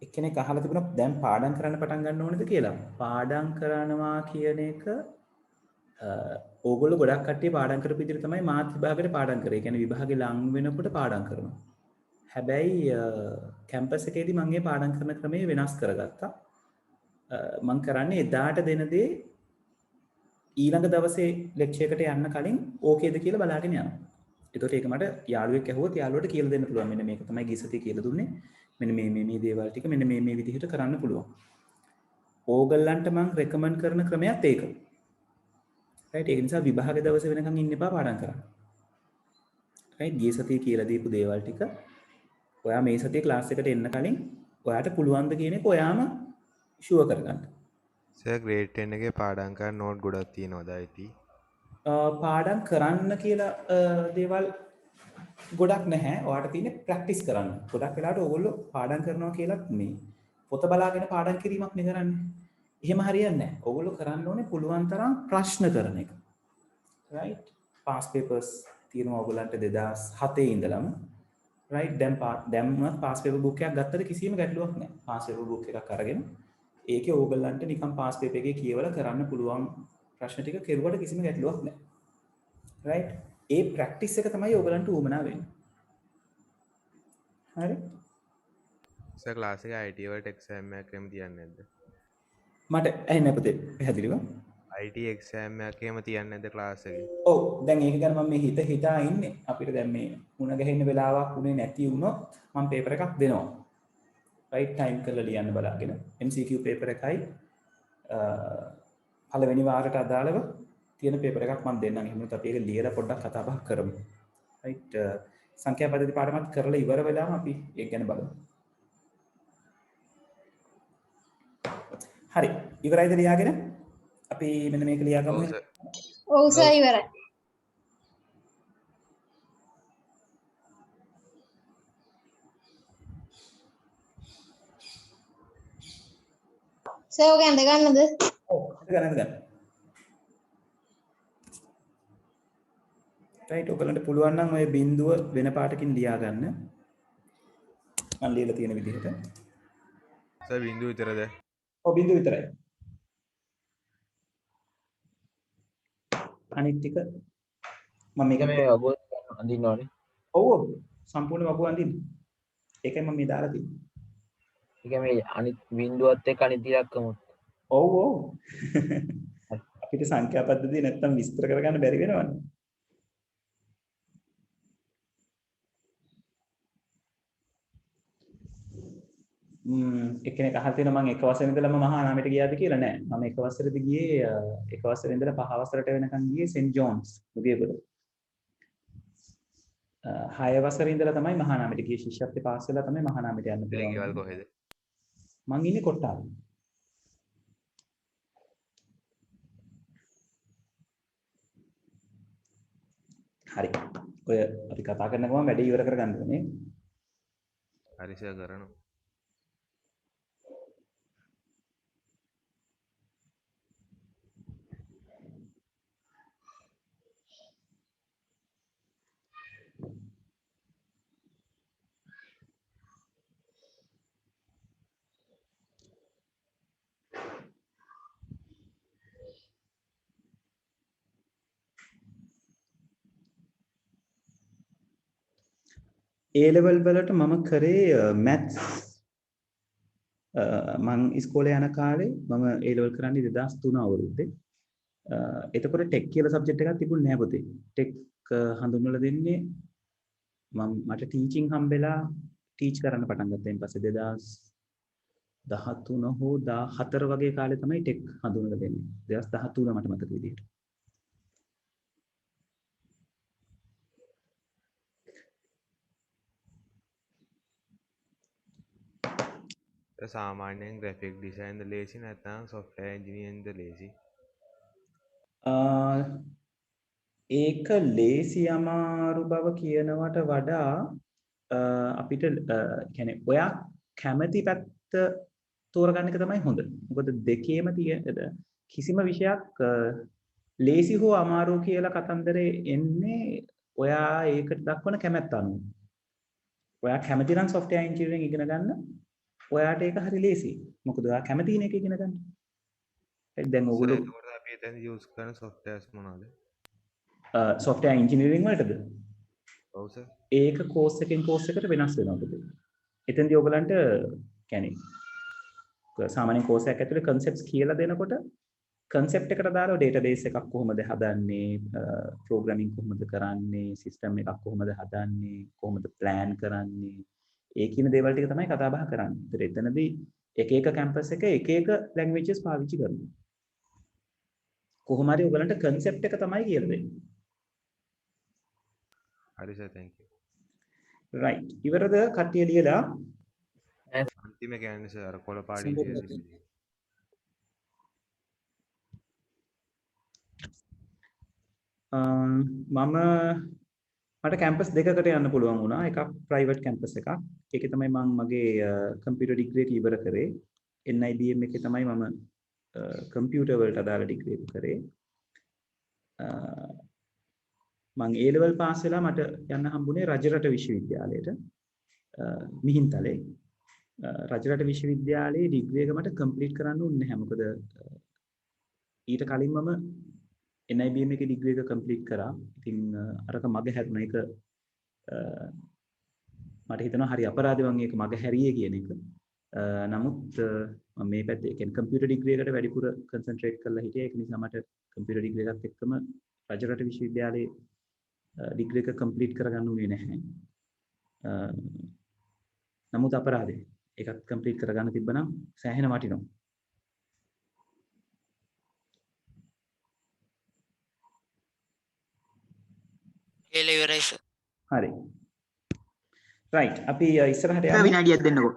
එක්කෙනෙක් අහලා තිබුණා දැන් පාඩම් කරන්න පටන් ගන්න ඕනේද කියලා. පාඩම් කරනවා කියන එක ඕගොල්ලෝ ගොඩක් කට්ටිය පාඩම් කරපු විදිහට තමයි මාත් විභාගෙට පාඩම් කරේ. ඒ කියන්නේ විභාගේ ලඟ වෙනකොට පාඩම් කරනවා. හැබැයි කැම්පස් එකේදී මම මේ පාඩම් කරන ක්‍රමය වෙනස් කරගත්තා. මම කරන්නේ එදාට දෙන දේ ඊළඟ දවසේ ලෙක්චර් එකට යන්න කලින් ඕකේද කියලා බලාගෙන යනවා. ඒකට ඒක මට යාළුවෙක් ඇහුවොත් යාළුවට කියලා දෙන්න පුළුවන්. මෙන්න මේක තමයි ගියසතිය කියලා දුන්නේ. මෙන්න මේ දේවල් ටික මෙන්න මේ විදිහට කරන්න පුළුවන්. ඕගොල්ලන්ට මම රෙකමන්ඩ් කරන ක්‍රමයක් ඒක. right ඒක නිසා විභාග දවසේ වෙනකන් ඉන්න එපා පාඩම් කරන්න. right ගියසතිය කියලා දීපු දේවල් ටික ඔයා මේ සතියේ ක්ලාස් එකට එන්න කලින් ඔයාට පුළුවන් ද කියන එක ඔයාම ෂුවර් කරගන්න. සර් ග්‍රේඩ් 10 එකේ පාඩම් කරන නෝට් ගොඩක් තියෙනවද IT? පාඩම් කරන්න කියලා දේවල් ගොඩක් නැහැ. ඔයාට තියෙන්නේ ප්‍රැක්ටිස් කරන්න. ගොඩක් වෙලාවට ඕගොල්ලෝ පාඩම් කරනවා කියලා මේ පොත බලාගෙන පාඩම් කිරීමක් නේ කරන්නේ. එහෙම හරියන්නේ නැහැ. ඕගොල්ලෝ කරන්න ඕනේ පුළුවන් තරම් ප්‍රශ්න කරන එක. right pass papers තියෙනවා ඕගොල්ලන්ට 2007 ඉඳලම. right දැන් pass paper book එකක් ගත්තට කිසිම ගැටලුවක් නැහැ. pass paper book එකක් අරගෙන ඒකේ ඕගොල්ලන්ට නිකන් pass paper එකේ කියවලා කරන්න පුළුවන් ප්‍රශ්න ටික කෙරුවට කිසිම ගැටලුවක් නැහැ. right ඒ ප්‍රැක්ටිස් එක තමයි ඕගොල්ලන්ට උවමනා වෙන්නේ. හරි? සර් ක්ලාස් එකේ IT වලට එක්සෑම් එකක් එහෙම තියන්නේ නැද්ද? මට ඇහෙන්නේ පුතේ පැහැදිලිව. IT එක්සෑම් එකක් එහෙම තියන්නේ නැද්ද ක්ලාස් එකේ? ඔව් දැන් ඒක ගැන මම මේ හිතා ඉන්නේ. අපිට දැන් මේ මුණ ගැහෙන්න වෙලාවක් උනේ නැති වුණොත් මම පේපර් එකක් දෙනවා. right time කරලා ලියන්න බලාගෙන MCQ පේපර් එකයි පළවෙනි වාරයට අදාළව තියෙන පේපර් එකක් මම දෙන්නම්. එහෙම නැත්නම් අපි ඒක ලියලා පොඩ්ඩක් කතා බහ කරමු. right සංඛ්‍යා පද්ධති පාඩමත් කරලා ඉවර වෙලාම අපි ඒක ගැන බලමු. හරි ඉවරයිද ලියාගෙන අපි මෙන්න මේක ලියාගමු ඔව් සර්. ඔව් සර් ඉවරයි. සර් ඔක ඇඳ ගන්නද? ඔව් ගන්න රයිට් ඔයගලන්ට පුළුවන් නම් ඔය බිඳුව වෙන පාටකින් ලියා ගන්න මම ලියලා තියෙන විදිහට සර් බිඳුව විතරද? ඔව් බිඳුව විතරයි අනිත් ටික මම මේක මේ වගුව අඳින්න ඕනේ. ඔව් ඔව් සම්පූර්ණ වගුව අඳින්න ඒකයි මම මේ දාලා තියෙන්නේ ඒක මේ අනිත් බිඳුවත් එක්ක අනිත් ඉලක්කමුත්. ඔව් ඔව් අපිට සංඛ්‍යා පද්ධතිය නැත්තම් විස්තර කරගන්න බැරි වෙනවනේ එක්කෙනෙක් අහලා තියෙනවා මම එක වසරේ ඉඳලම මහා නාමයට ගියාද කියලා නෑ මම එක වසරේදී ගියේ එක වසරේ ඉඳලා පහ වසරට වෙනකන් ගියේ සෙන්ට් ජෝන්ස් නුගේගොඩ 6 වසරේ ඉඳලා තමයි මහා නාමයට ගියේ ශිෂ්‍යත්වයේ පාස් වෙලා තමයි මහා නාමයට යන්න ගෙවල් පුළුවන් කොහෙද? මං ඉන්නේ කොට්ටාවේ හරි ඔය අපි කතා කරන ගමන් වැඩේ ඉවර කරගන්න ඕනේ හරි සර් කරනවා. A level වලට මම කරේ maths මං ඉස්කෝලේ යන කාලේ මම A level කරන්නේ 2003 අවුරුද්දේ එතකොට ටෙක් කියලා සබ්ජෙක්ට් එකක් තිබුණේ නැහැ පුතේ ටෙක් හඳුන්වලා දෙන්නේ මට ටීචින් හම්බෙලා ටීච් කරන්න පටන් ගත්තා ඊට පස්සේ 2013 හෝ 14 වගේ කාලේ තමයි ටෙක් හඳුන්වලා දෙන්නේ 2013 මට මතක විදිහට සාමාන්‍යයෙන් graphic design ද ලේසි නැත්නම් software engineering ද ලේසි? ඒක ලේසි අමාරු බව කියනවට වඩා අපිට කියන්නේ ඔයා කැමති පැත්ත තෝරගන්න එක තමයි හොඳ. මොකද දෙකේම තියෙන කිසිම විෂයක් ලේසි හෝ අමාරු කියලා කතන්දරේ එන්නේ ඔයා ඒකට දක්වන කැමැත්ත අනුව. ඔයා කැමති නම් software engineering ඉගෙන ගන්න ඔයාට ඒක හරි ලේසි. මොකද ඔයා කැමති ඉගෙන ගන්න. දැන් ඔයගොල්ලෝ එතකොට අපි එතන use කරන softwares මොනවද? software engineering වලටද? ඔව් සර්. ඒක course එකෙන් course එකට වෙනස් වෙනවා පුතේ. එතෙන්දී ඔයගලන්ට කියන්නේ සාමාන්‍ය course එකක් ඇතුලේ concepts කියලා දෙනකොට concept එකට දාලා database එකක් කොහොමද හදන්නේ, programming කොහොමද කරන්නේ, system එකක් කොහොමද හදන්නේ, කොහොමද plan කරන්නේ, ඒ කියන දේවල් ටික තමයි කතා බහ කරන්නේ. ඒතර එතනදී එක එක campus එක එක languages පාවිච්චි කරනවා. කොහොම හරි ඔයගලන්ට concept එක තමයි කියලා දෙන්නේ. හරි සර් thank you. right ඉවරද කට්ටිය ලියලා අන්තිම කියන්නේ සර් අර කොළ පාඩි මට කැම්පස් දෙකකට යන්න පුළුවන් වුණා එකක් ප්‍රයිවට් කැම්පස් එකක් ඒකේ තමයි මම මගේ කම්පියුටර් ඩිග්‍රී එක ඉවර කරේ NIBM එකේ තමයි මම කම්පියුටර් වලට අදාළ ඩිග්‍රී එක කරේ මම A level පාස් වෙලා මට යන්න හම්බුනේ රජරට විශ්වවිද්‍යාලයට මිහින්තලේ රජරට විශ්වවිද්‍යාලයේ ඩිග්‍රී එක මට කම්ප්ලීට් කරන්න උන්නේ නැහැ මොකද ඊට කලින් මම NIBM එකේ ඩිග්‍රී එක කම්ප්ලීට් කරා. ඉතින් අරක මග හැරුණා ඒක මට හිතෙනවා හරි අපරාධ වගේ ඒක මග හැරියේ කියන එක. නමුත් මම මේ පැත්තේ කියන්නේ කම්පියුටර් ඩිග්‍රී එකට වැඩිපුර කන්සන්ට්‍රේට් කරලා හිටියා. ඒක නිසා මට කම්පියුටර් ඩිග්‍රී එකත් එක්කම රජරට විශ්වවිද්‍යාලයේ ඩිග්‍රී එක කම්ප්ලීට් කරගන්න උනේ නැහැ. නමුත් අපරාධේ ඒකත් කම්ප්ලීට් කරගන්න තිබ්බනම් සෑහෙන වටිනවා. කියලා ඉවරයි සර්. හරි. right අපි ඉස්සරහට විනාඩියක් දෙන්නකෝ.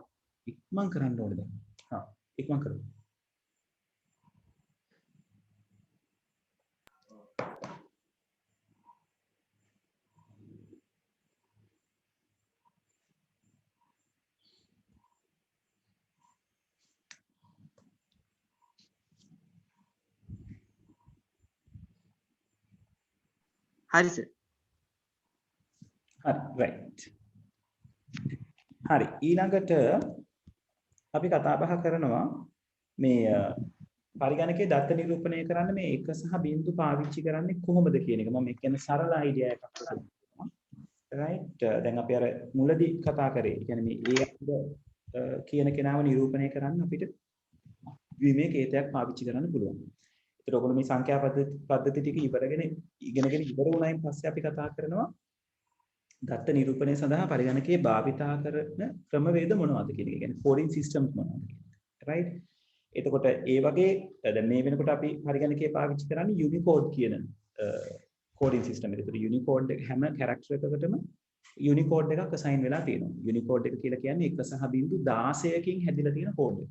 ඉක්මන් කරන්න ඕනේ දැන්. ඉක්මන් කරමු. හරි සර්. හරි right. හරි ඊළඟට අපි කතා බහ කරනවා මේ පරිගණකයේ දත්ත නිරූපණය කරන්න මේ එක සහ බිංදු පාවිච්චි කරන්නේ කොහොමද කියන එක. මම මේ කියන්නේ සරල අයිඩියා එකක් කරනවා. right දැන් අපි අර මුලදී කතා කරේ. ඒ කියන්නේ මේ කියන කෙනාව නිරූපණය කරන්න අපිට ද්විමේ කේතයක් පාවිච්චි කරන්න පුළුවන්. ඒතර ඔයගොල්ලෝ මේ සංඛ්‍යා පද්ධති ටික ඉගෙනගෙන ඉවර වුණායින් පස්සේ අපි කතා කරනවා දත්ත නිරූපණය සඳහා පරිගණකයේ භාවිතා කරන ක්‍රමවේද මොනවද කියන එක. කියන්නේ කෝඩින් සිස්ටම්ස් මොනවද කියන එක. right එතකොට ඒ වගේ දැන් මේ වෙනකොට අපි පරිගණකයේ පාවිච්චි කරන්නේ යුනිකෝඩ් කියන කෝඩින් සිස්ටම් එක. ඒතර යුනිකෝඩ් එක හැම කැරක්ටර් එකකටම යුනිකෝඩ් එකක් අසයින් වෙලා තියෙනවා. යුනිකෝඩ් එක කියලා කියන්නේ 1/16කින් හැදිලා තියෙන කෝඩ් එක.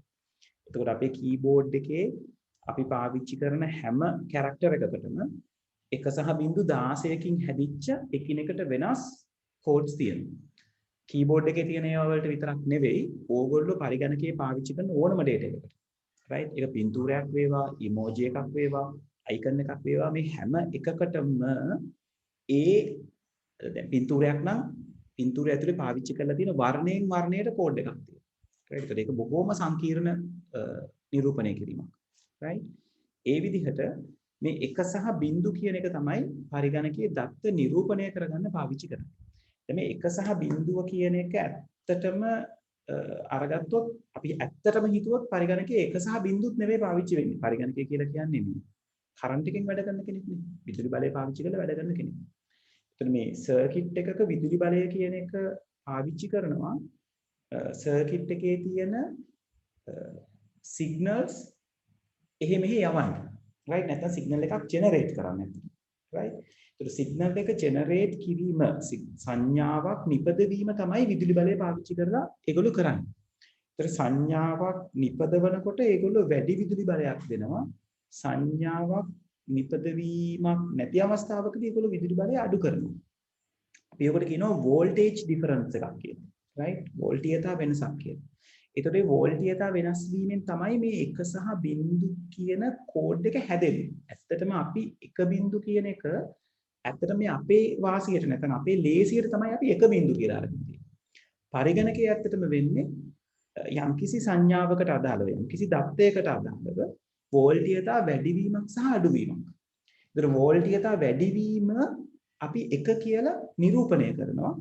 එතකොට අපේ කීබෝඩ් එකේ අපි පාවිච්චි කරන හැම කැරක්ටර් එකකටම 1/16කින් හැදිච්ච එකිනෙකට වෙනස් කෝඩ්ස් තියෙනවා. කීබෝඩ් එකේ තියෙන ඒවා වලට විතරක් නෙවෙයි ඕගොල්ලෝ පරිගණකයේ පාවිච්චි කරන ඕනම ඩේටා එකකට. right ඒක පින්තූරයක් වේවා, ඉමෝජි එකක් වේවා, අයිකන් එකක් වේවා මේ හැම එකකටම දැන් පින්තූරයක් නම් පින්තූරය ඇතුලේ පාවිච්චි කරලා තියෙන වර්ණයෙන් වර්ණයට කෝඩ් එකක් තියෙනවා. right ඒක බොහොම සංකීර්ණ නිරූපණය කිරීමක්. right ඒ විදිහට මේ එක සහ බිංදු කියන එක තමයි පරිගණකයේ දත්ත නිරූපණය කරගන්න පාවිච්චි කරන්නේ. දැන් මේ එක සහ බිංදුව කියන එක ඇත්තටම අරගත්තොත් අපි ඇත්තටම හිතුවොත් පරිගණකයේ එක සහ බිංදුත් නෙවෙයි පාවිච්චි වෙන්නේ. පරිගණකය කියලා කියන්නේ මේ කරන්ට් එකෙන් වැඩ කරන කෙනෙක් නේ. විදුලි බලය පාවිච්චි කරලා වැඩ කරන කෙනෙක්. එතන මේ සර්කිට් එකක විදුලි බලය කියන එක පාවිච්චි කරනවා සර්කිට් එකේ තියෙන සිග්නල්ස් එහෙ මෙහෙ යවන්න. right නැත්නම් සිග්නල් එකක් ජෙනරේට් කරන්න ඇති. right ඒතර සිග්නල් එක ජෙනරේට් කිරීම සංඥාවක් නිපදවීම තමයි විදුලි බලය පාවිච්චි කරලා ඒගොල්ලෝ කරන්නේ. ඒතර සංඥාවක් නිපදවනකොට ඒගොල්ලෝ වැඩි විදුලි බලයක් දෙනවා. සංඥාවක් නිපදවීමක් නැති අවස්ථාවකදී ඒගොල්ලෝ විදුලි බලය අඩු කරනවා. අපි ඒකට කියනවා වෝල්ටේජ් ඩිෆරන්ස් එකක් කියලා. right වෝල්ටීයතා වෙනසක් කියලා. ඒතකොට මේ වෝල්ටීයතා වෙනස් වීමෙන් තමයි මේ එක සහ බිංදු කියන කෝඩ් එක හැදෙන්නේ. ඇත්තටම අපි එක බිංදු කියන එක ඇත්තටම මේ අපේ වාසියට නැත්නම් අපේ ලේසියට තමයි අපි එක බිංදු කියලා අරගෙන තියෙන්නේ. පරිගණකයේ ඇත්තටම වෙන්නේ යම්කිසි සංඥාවකට අදාළව යම්කිසි දත්තයකට අදාළව වෝල්ටීයතා වැඩිවීමක් සහ අඩුවීමක්. ඒතර වෝල්ටීයතා වැඩිවීම අපි එක කියලා නිරූපණය කරනවා.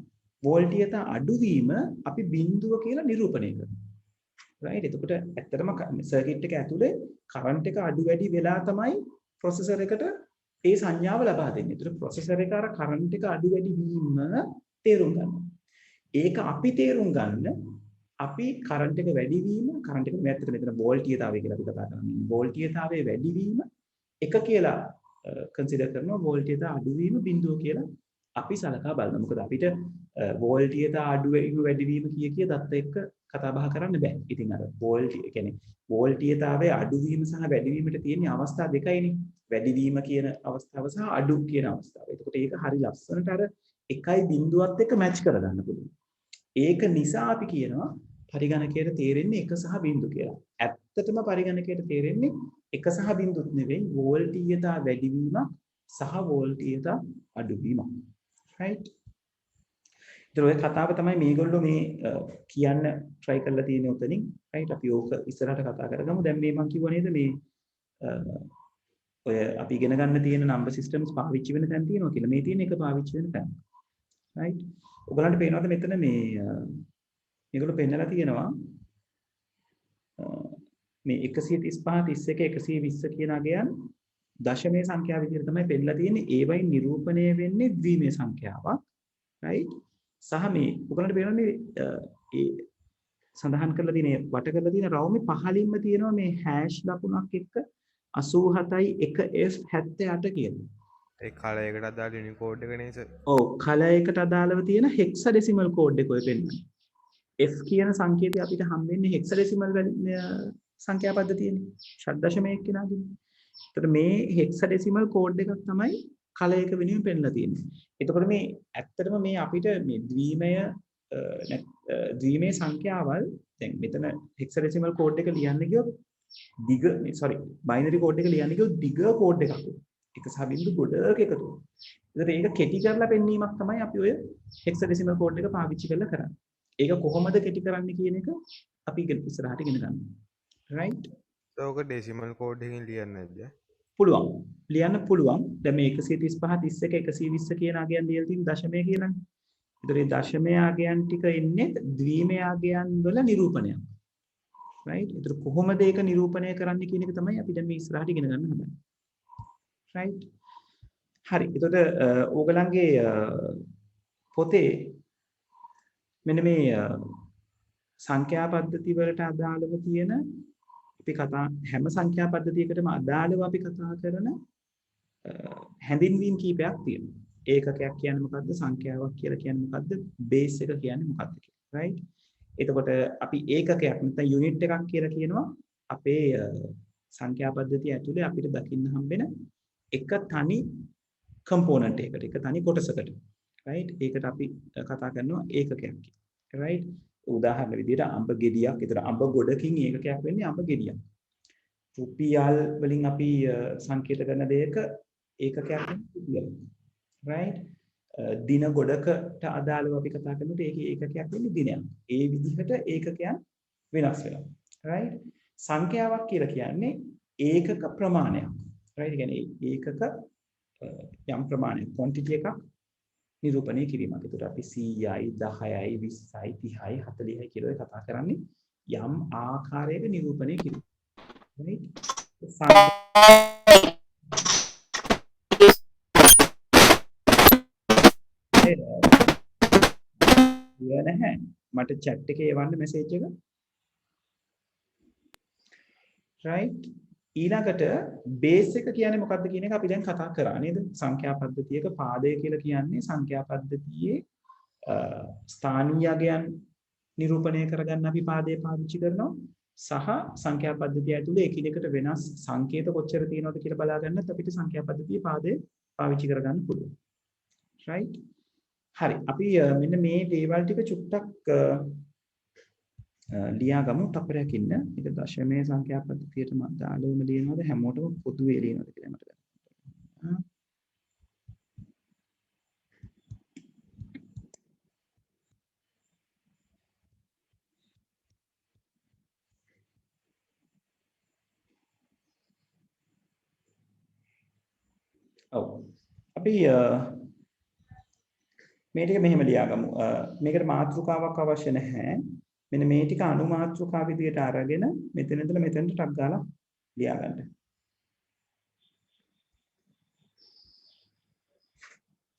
වෝල්ටීයතා අඩුවීම අපි බිංදුව කියලා නිරූපණය කරනවා. right එතකොට ඇත්තටම සර්කිට් එක ඇතුලේ කරන්ට් එක අඩු වැඩි වෙලා තමයි ප්‍රොසෙසර් එකට ඒ සංඥාව ලබා දෙන්නේ. ඒතර ප්‍රොසෙසර් එක අර කරන්ට් එක අඩු වැඩි වීම තේරුම් ගන්නවා. ඒක අපි තේරුම් ගන්න අපි කරන්ට් එක වැඩි වීම කරන්ට් එක මේ ඇත්තට මෙතන වෝල්ටීයතාවය කියලා අපි කතා කරන්නේ. වෝල්ටීයතාවයේ වැඩි වීම එක කියලා කන්සිඩර් කරනවා. වෝල්ටීයතා අඩු වීම බිංදුව කියලා අපි සලකා බලනවා. මොකද අපිට වෝල්ටීයතා අඩු වීම වැඩි වීම කිය දත්ත එක්ක කතා බහ කරන්න බෑ. ඉතින් අර වෝල්ටි කියන්නේ වෝල්ටීයතාවයේ අඩුවීම සහ වැඩිවීමට තියෙන අවස්ථා දෙකයිනේ. වැඩිවීම කියන අවස්ථාව සහ අඩු කියන අවස්ථාව. එතකොට ඒක හරි ලස්සනට අර 1.0ත් එක්ක මැච් කරගන්න පුළුවන්. ඒක නිසා අපි කියනවා පරිගණකයට තේරෙන්නේ 1 සහ බිංදු කියලා. ඇත්තටම පරිගණකයට තේරෙන්නේ 1 සහ බිංදුත් නෙවෙයි වෝල්ටීයතා වැඩිවීමක් සහ වෝල්ටීයතා අඩුවීමක්. right ඒතර ඔය කතාව තමයි මේගොල්ලෝ මේ කියන්න try කරලා තියෙන්නේ උතනින්. right අපි ඕක ඉස්සරහට කතා කරගමු. දැන් මේ මම කිව්වා නේද මේ ඔය අපි ඉගෙන ගන්න තියෙන number systems පාවිච්චි වෙන තැන් තියෙනවා කියලා. මේ තියෙන එක පාවිච්චි වෙන තැන්. right ඔයගලන්ට පේනවද මෙතන මේගොල්ලෝ පෙන්නලා තියෙනවා මේ 135 31 120 කියන අගයන් දශමයේ සංඛ්‍යාව විදිහට තමයි පෙන්නලා තියෙන්නේ. ඒවයින් නිරූපණය වෙන්නේ ද්විමේ සංඛ්‍යාවක්. right සහ මේ ඔයගලන්ට පේනවනේ ඒ සඳහන් කරලා තියෙන වට කරලා තියෙන රවුමේ පහළින්ම තියෙනවා මේ හෑෂ් ලකුණක් එක්ක 87.1F78 කියලා. ඒ කලයකට අදාළ යුනිකෝඩ් එක නේද? ඔව් කලයකට අදාළව තියෙන හෙක්සාඩෙසිමල් කෝඩ් එක ඔය පෙන්නන්නේ. F කියන සංකේතය අපිට හම්බෙන්නේ හෙක්සාඩෙසිමල් සංඛ්‍යා පද්ධතියනේ. ෂඩ් දශමයක කියලාදී. ඒතර මේ හෙක්සාඩෙසිමල් කෝඩ් එකක් තමයි කලයක වෙනුවෙන් පෙන්නලා තියෙන්නේ. එතකොට මේ ඇත්තටම මේ අපිට මේ ද්විමේ සංඛ්‍යාවල් දැන් මෙතන හෙක්සාඩෙසිමල් කෝඩ් එක ලියන්න ගියොත් බයිනරි කෝඩ් එක ලියන්න ගියොත් දිග කෝඩ් එකක්. එක සහ බිංදු ගොඩක එකතු වෙනවා. ඒතර ඒක කෙටි කරලා පෙන්වීමක් තමයි අපි ඔය හෙක්සාඩෙසිමල් කෝඩ් එක පාවිච්චි කරලා කරන්නේ. ඒක කොහොමද කෙටි කරන්නේ කියන එක අපි ඉස්සරහට ඉගෙන ගන්නවා. right? ඕක ඩෙසිමල් කෝඩ් එකකින් ලියන්නේ නැද්ද? පුළුවන්. ලියන්න පුළුවන්. දැන් මේ 135 31 120 කියන අගයන් ලියලා තියෙන දශමය කියලානේ. ඒතර මේ දශමය අගයන් ටික එන්නේ ද්විමය අගයන් වල නිරූපණයක්. right? ඒතර කොහොමද ඒක නිරූපණය කරන්න කියන එක තමයි අපි දැන් මේ ඉස්සරහට ඉගෙන ගන්න හදන්නේ. right? හරි. එතකොට ඕගලන්ගේ පොතේ මෙන්න මේ සංඛ්‍යා පද්ධති වලට අදාළව තියෙන අපි කතා හැම සංඛ්‍යා පද්ධතියකටම අදාළව අපි කතා කරන හැඳින්වීම් කීපයක් තියෙනවා. ඒකකයක් කියන්නේ මොකද්ද? සංඛ්‍යාවක් කියලා කියන්නේ මොකද්ද? බේස් එක කියන්නේ මොකද්ද කියලා. right? එතකොට අපි ඒකකයක් නැත්නම් යුනිට් එකක් කියලා කියනවා අපේ සංඛ්‍යා පද්ධතිය ඇතුලේ අපිට දකින්න හම්බෙන එක තනි කම්පොනන්ට් එකකට, එක තනි කොටසකට. right? ඒකට අපි කතා කරනවා ඒකකයක් කියලා. right? උදාහරණ විදිහට අඹ ගෙඩියක්. ඒතර අඹ ගොඩකින් ඒකකයක් වෙන්නේ අඹ ගෙඩියක්. රුපියල් වලින් අපි සංකේත කරන දෙයක ඒකකයක් වෙන්නේ රුපියල්. right? දින ගොඩකට අදාළව අපි කතා කරනකොට ඒකේ ඒකකයක් වෙන්නේ දිනයක්. ඒ විදිහට ඒකකයන් වෙනස් වෙනවා. right? සංඛ්‍යාවක් කියලා කියන්නේ ඒකක ප්‍රමාණයක්. right? කියන්නේ ඒකක යම් ප්‍රමාණයක් quantity එකක් නිරූපණය කිරීමක්. ඒකට අපි 100යි 10යි 20යි 30යි 40යි කියලා කතා කරන්නේ යම් ආකාරයක නිරූපණය කිරීම. right? නැහැ. මට chat එකේ එවන්න message එක. right? ඊළඟට බේස් එක කියන්නේ මොකක්ද කියන එක අපි දැන් කතා කරා නේද? සංඛ්‍යා පද්ධතියක පාදය කියලා කියන්නේ සංඛ්‍යා පද්ධතියේ ස්ථානීය අගයන් නිරූපණය කරගන්න අපි පාදය පාවිච්චි කරනවා. සහ සංඛ්‍යා පද්ධතිය ඇතුලේ එකිනෙකට වෙනස් සංකේත කොච්චර තියෙනවද කියලා බලා ගන්නත් අපිට සංඛ්‍යා පද්ධතියේ පාදය පාවිච්චි කරගන්න පුළුවන්. right? හරි. අපි මෙන්න මේ දේවල් ටික චුට්ටක් ලියාගමු තප්පරයක් ඉන්න. ඒක දශමයේ සංඛ්‍යා පද්ධතියටම අදාළවම ලියනවද හැමෝටම පොදුවේ ලියනවද කියලා මට ගන්න. ඔව්. අපි මේ ටික මෙහෙම ලියාගමු. මේකට මාතෘකාවක් අවශ්‍ය නැහැ. මෙන්න මේ ටික අනු මාතෘකා විදියට අරගෙන මෙතන ඉඳලා මෙතනට ටක් ගාලා ලියා ගන්න.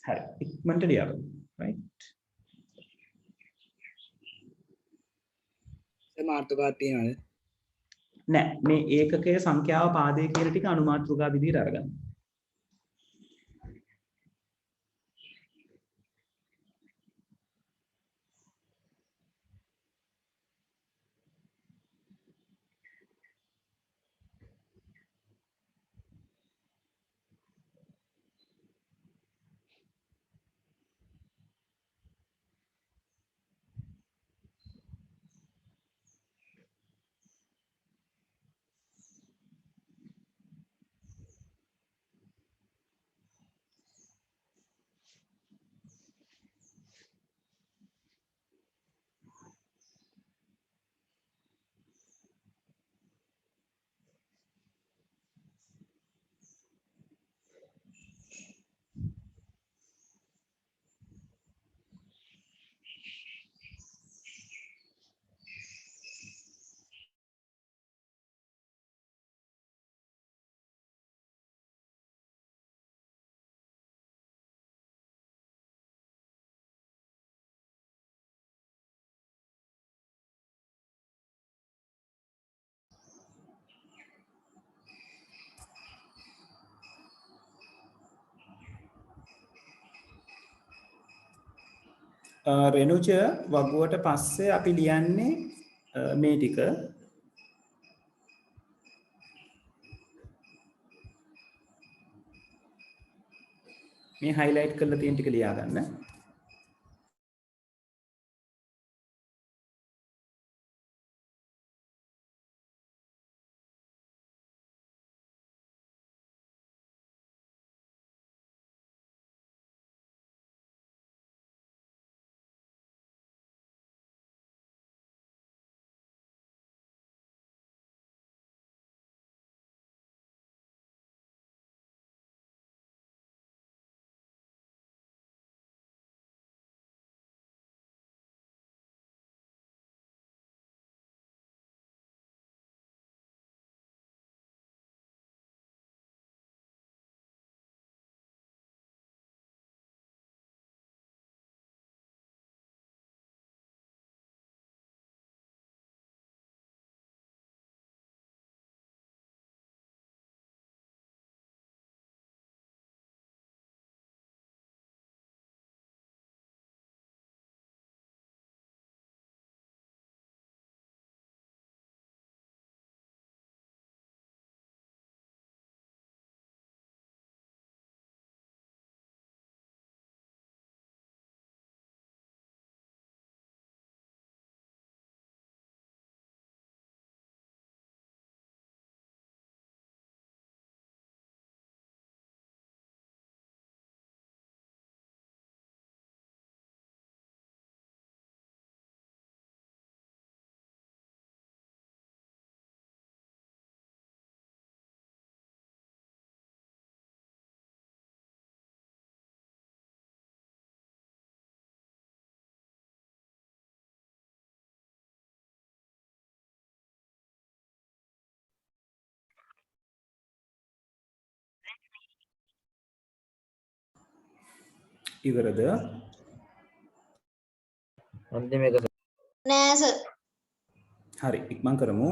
හරි. ඉක්මනට ලියාගමු. right? ඒ මාතෘකාවක් තියනවාද? නෑ. මේ ඒකකයේ සංඛ්‍යාව පාදේ කියන ටික අනු මාතෘකා විදියට අරගන්න. රෙනුජ වගුවට පස්සේ අපි ලියන්නේ මේ ටික මේ highlight කරලා තියෙන ටික ලියා ගන්න. ඉවරද? අන්තිම එක සර්. නෑ සර්. හරි ඉක්මන් කරමු.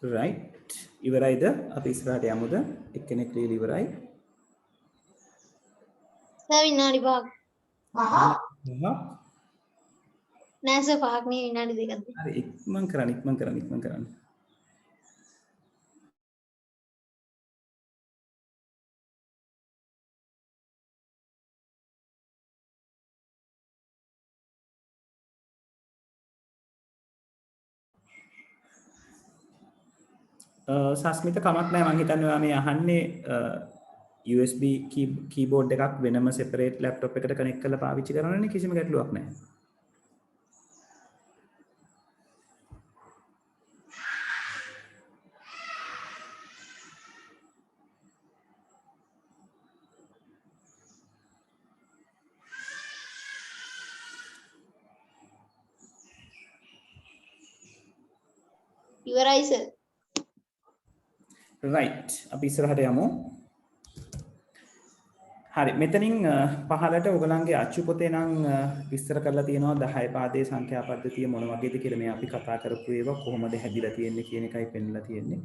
right ඉවරයිද? අපි ඉස්සරහට යමුද? එක්කෙනෙක් ලියලා ඉවරයි. සර් විනාඩි 5ක්. හා නෑ සර් 5ක් නේ විනාඩි 2ක්. හරි ඉක්මන් කරන්න. සස්මිත කමක් නැහැ මං හිතන්නේ ඔයා මේ අහන්නේ USB keyboard එකක් වෙනම separate laptop එකට connect කරලා පාවිච්චි කරනවනේ කිසිම ගැටලුවක් නැහැ. ඉවරයි සර්. right අපි ඉස්සරහට යමු. හරි මෙතනින් පහලට ඔයගලන්ගේ අච්චු පොතේ නම් විස්තර කරලා තියෙනවා 10 පාදයේ සංඛ්‍යා පද්ධතිය මොන වගේද කියලා මේ අපි කතා කරපු ඒවා කොහොමද හැදිලා තියෙන්නේ කියන එකයි පෙන්නලා තියෙන්නේ.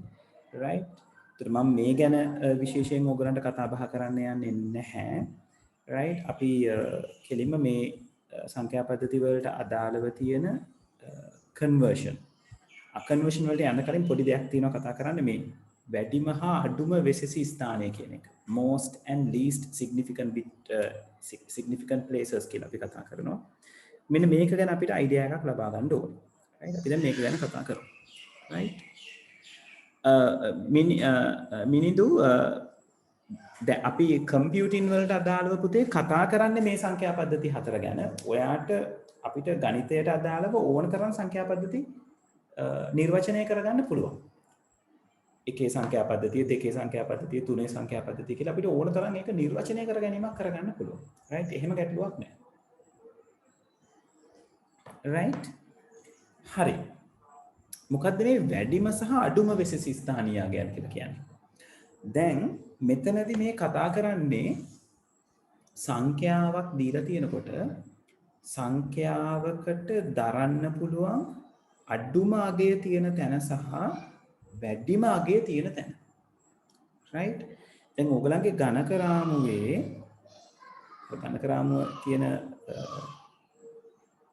right ඒතර මම මේ ගැන විශේෂයෙන් ඔයගලන්ට කතා බහ කරන්න යන්නේ නැහැ. right අපි කෙලින්ම මේ සංඛ්‍යා පද්ධති වලට අදාළව තියෙන conversion conversion වලට යන්න කලින් පොඩි දෙයක් තියෙනවා කතා කරන්න මේ වැඩිම හා අඩුම වෙසෙසි ස්ථානය කියන එක most and least significant places කියලා අපි කතා කරනවා. මෙන්න මේක ගැන අපිට අයිඩියා එකක් ලබා ගන්න ඕනේ. right අපි දැන් මේක ගැන කතා කරමු. right මිනිඳු දැන් අපි කම්පියුටින් වලට අදාළව පුතේ කතා කරන්නේ මේ සංඛ්‍යා පද්ධති හතර ගැන. ඔයාට අපිට ගණිතයට අදාළව ඕන තරම් සංඛ්‍යා පද්ධති නිර්වචනය කරගන්න පුළුවන්. එකේ සංඛ්‍යා පද්ධතිය, දෙකේ සංඛ්‍යා පද්ධතිය, තුනේ සංඛ්‍යා පද්ධතිය කියලා අපිට ඕන තරම් ඒක නිර්වචනය කර ගැනීමක් කරගන්න පුළුවන්. right? එහෙම ගැටලුවක් නැහැ. right? හරි. මොකද්ද මේ වැඩිම සහ අඩුම වෙසෙසි ස්ථානීය ගැන කියලා කියන්නේ? දැන් මෙතනදී මේ කතා කරන්නේ සංඛ්‍යාවක් දීලා තියෙනකොට සංඛ්‍යාවකට දරන්න පුළුවන් අඩුම අගය තියෙන තැන සහ වැඩිම අගය තියෙන තැන. right? දැන් ඔයගලන්ගේ ඝනක රාමුවේ කියන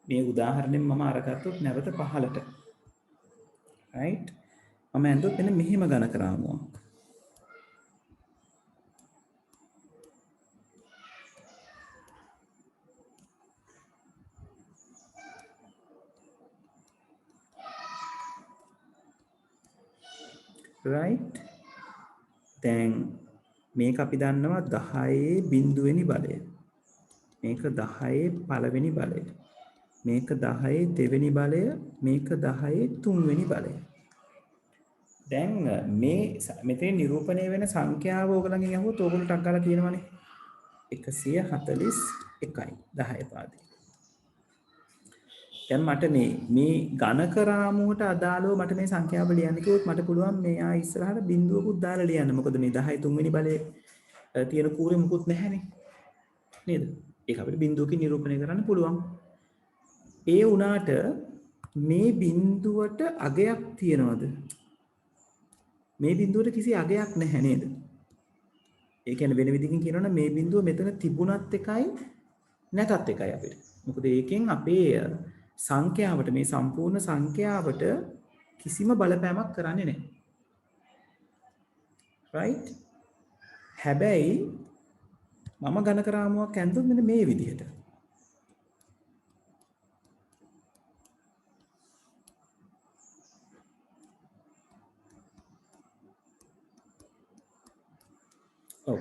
මේ උදාහරණයෙන් මම අරගත්තොත් නැවත පහලට. right? මම ඇඳුත් මෙන්න මෙහිම ඝනක රාමුවක්. right දැන් මේක අපි දන්නවා 10 බිඳුවෙනි බලය මේක 10 පළවෙනි බලය මේක 10 දෙවෙනි බලය මේක 10 තුන්වෙනි බලය දැන් මේ මෙතන නිරූපණය වෙන සංඛ්‍යාව ඕගලගෙන් අහුවොත් ඕගොල්ලෝ ටක් ගාලා කියනවනේ 141යි 10 පාදේ දැන් මට මේ ගණක රාමුවට අදාළව මට මේ සංඛ්‍යාව ලියන්න කිව්වොත් මට පුළුවන් මෙයා ඉස්සරහට බිඳුවකුත් දාලා ලියන්න. මොකද මේ 10 3 වෙනි බලයේ තියෙන කූරේ මුකුත් නැහැනේ. නේද? ඒක අපිට බිඳුවකින් නිරූපණය කරන්න පුළුවන්. ඒ වුණාට මේ බිඳුවට අගයක් තියනවද? මේ බිඳුවට කිසි අගයක් නැහැ නේද? ඒ කියන්නේ වෙන විදිහකින් කියනවා නම් මේ බිඳුව මෙතන තිබුණත් එකයි නැතත් එකයි අපිට. මොකද ඒකෙන් අපේ සංඛ්‍යාවට මේ සම්පූර්ණ සංඛ්‍යාවට කිසිම බලපෑමක් කරන්නේ නැහැ. right? හැබැයි මම ගණක රාමුවක් ඇඳුම් මෙන්න මේ විදිහට. ඔව්.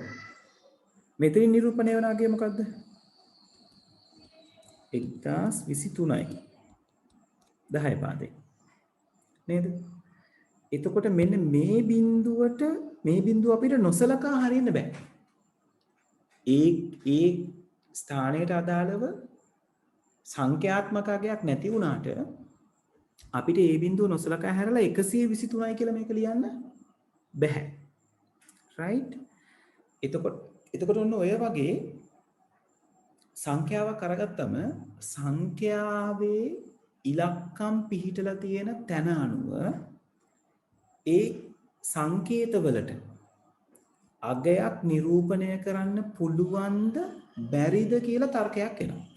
මෙතනින් නිරූපණය වෙන අගය මොකද්ද? 1023යි. 10 පාදේ. නේද? එතකොට මෙන්න මේ බිඳුව අපිට නොසලකා හරින්න බෑ. ඒ ස්ථානයට අදාළව සංඛ්‍යාත්මක අගයක් නැති වුණාට අපිට ඒ බිඳුව නොසලකා හැරලා 123යි කියලා මේක ලියන්න බෑ. right? එතකොට ඔන්න ඔය වගේ සංඛ්‍යාවක් අරගත්තම සංඛ්‍යාවේ ඉලක්කම් පිහිටලා තියෙන තැන අනුව ඒ සංකේතවලට අගයක් නිරූපණය කරන්න පුළුවන්ද බැරිද කියලා තර්කයක් එනවා.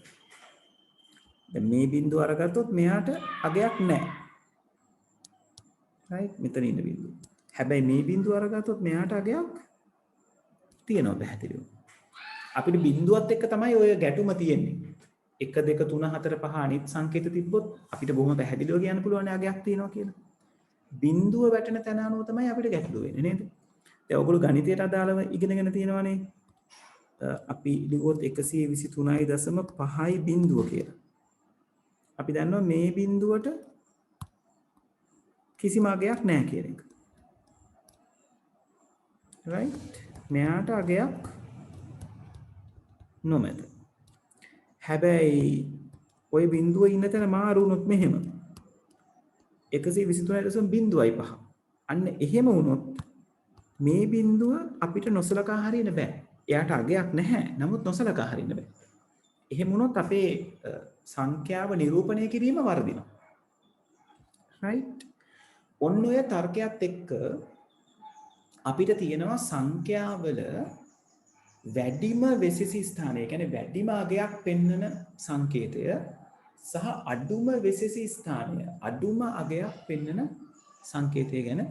දැන් මේ බිඳුව අරගත්තොත් මෙයාට අගයක් නැහැ. right? මෙතන ඉන්න බිඳුව. හැබැයි මේ බිඳුව අරගත්තොත් මෙයාට අගයක් තියෙනවා පැහැදිලිව. අපිට බිඳුවත් එක්ක තමයි ඔය ගැටුම තියෙන්නේ. 1 2 3 4 5 අනිත් සංකේත තිබ්බොත් අපිට බොහොම පැහැදිලිව කියන්න පුළුවන් අගයක් තියෙනවා කියලා. බිඳුව වැටෙන තැන අනුව තමයි අපිට ගැටලුව වෙන්නේ නේද? දැන් ඔයගොල්ලෝ ගණිතයට අදාළව ඉගෙනගෙන තියෙනවානේ. අපි ලිව්වොත් 123.5යි බිඳුව කියලා. අපි දන්නවා මේ බිඳුවට කිසිම අගයක් නැහැ කියන එක. right? මෙයාට අගයක් නොමැත. හැබැයි ওই බිඳුව ඉන්න තැන මාරු වුණොත් මෙහෙම 123.5 අන්න එහෙම වුණොත් මේ බිඳුව අපිට නොසලකා හරින්න බෑ. එයාට අගයක් නැහැ. නමුත් නොසලකා හරින්න බෑ. එහෙම වුණොත් අපේ සංඛ්‍යාව නිරූපණය කිරීම වර්ධිනවා. right? ඔන්න ඔය තර්කයක් එක්ක අපිට තියෙනවා සංඛ්‍යාවල වැඩිම වෙසෙසි ස්ථානය, කියන්නේ වැඩිම අගයක් පෙන්වන සංකේතය සහ අඩුම වෙසෙසි ස්ථානය, අඩුම අගයක් පෙන්වන සංකේතය ගැන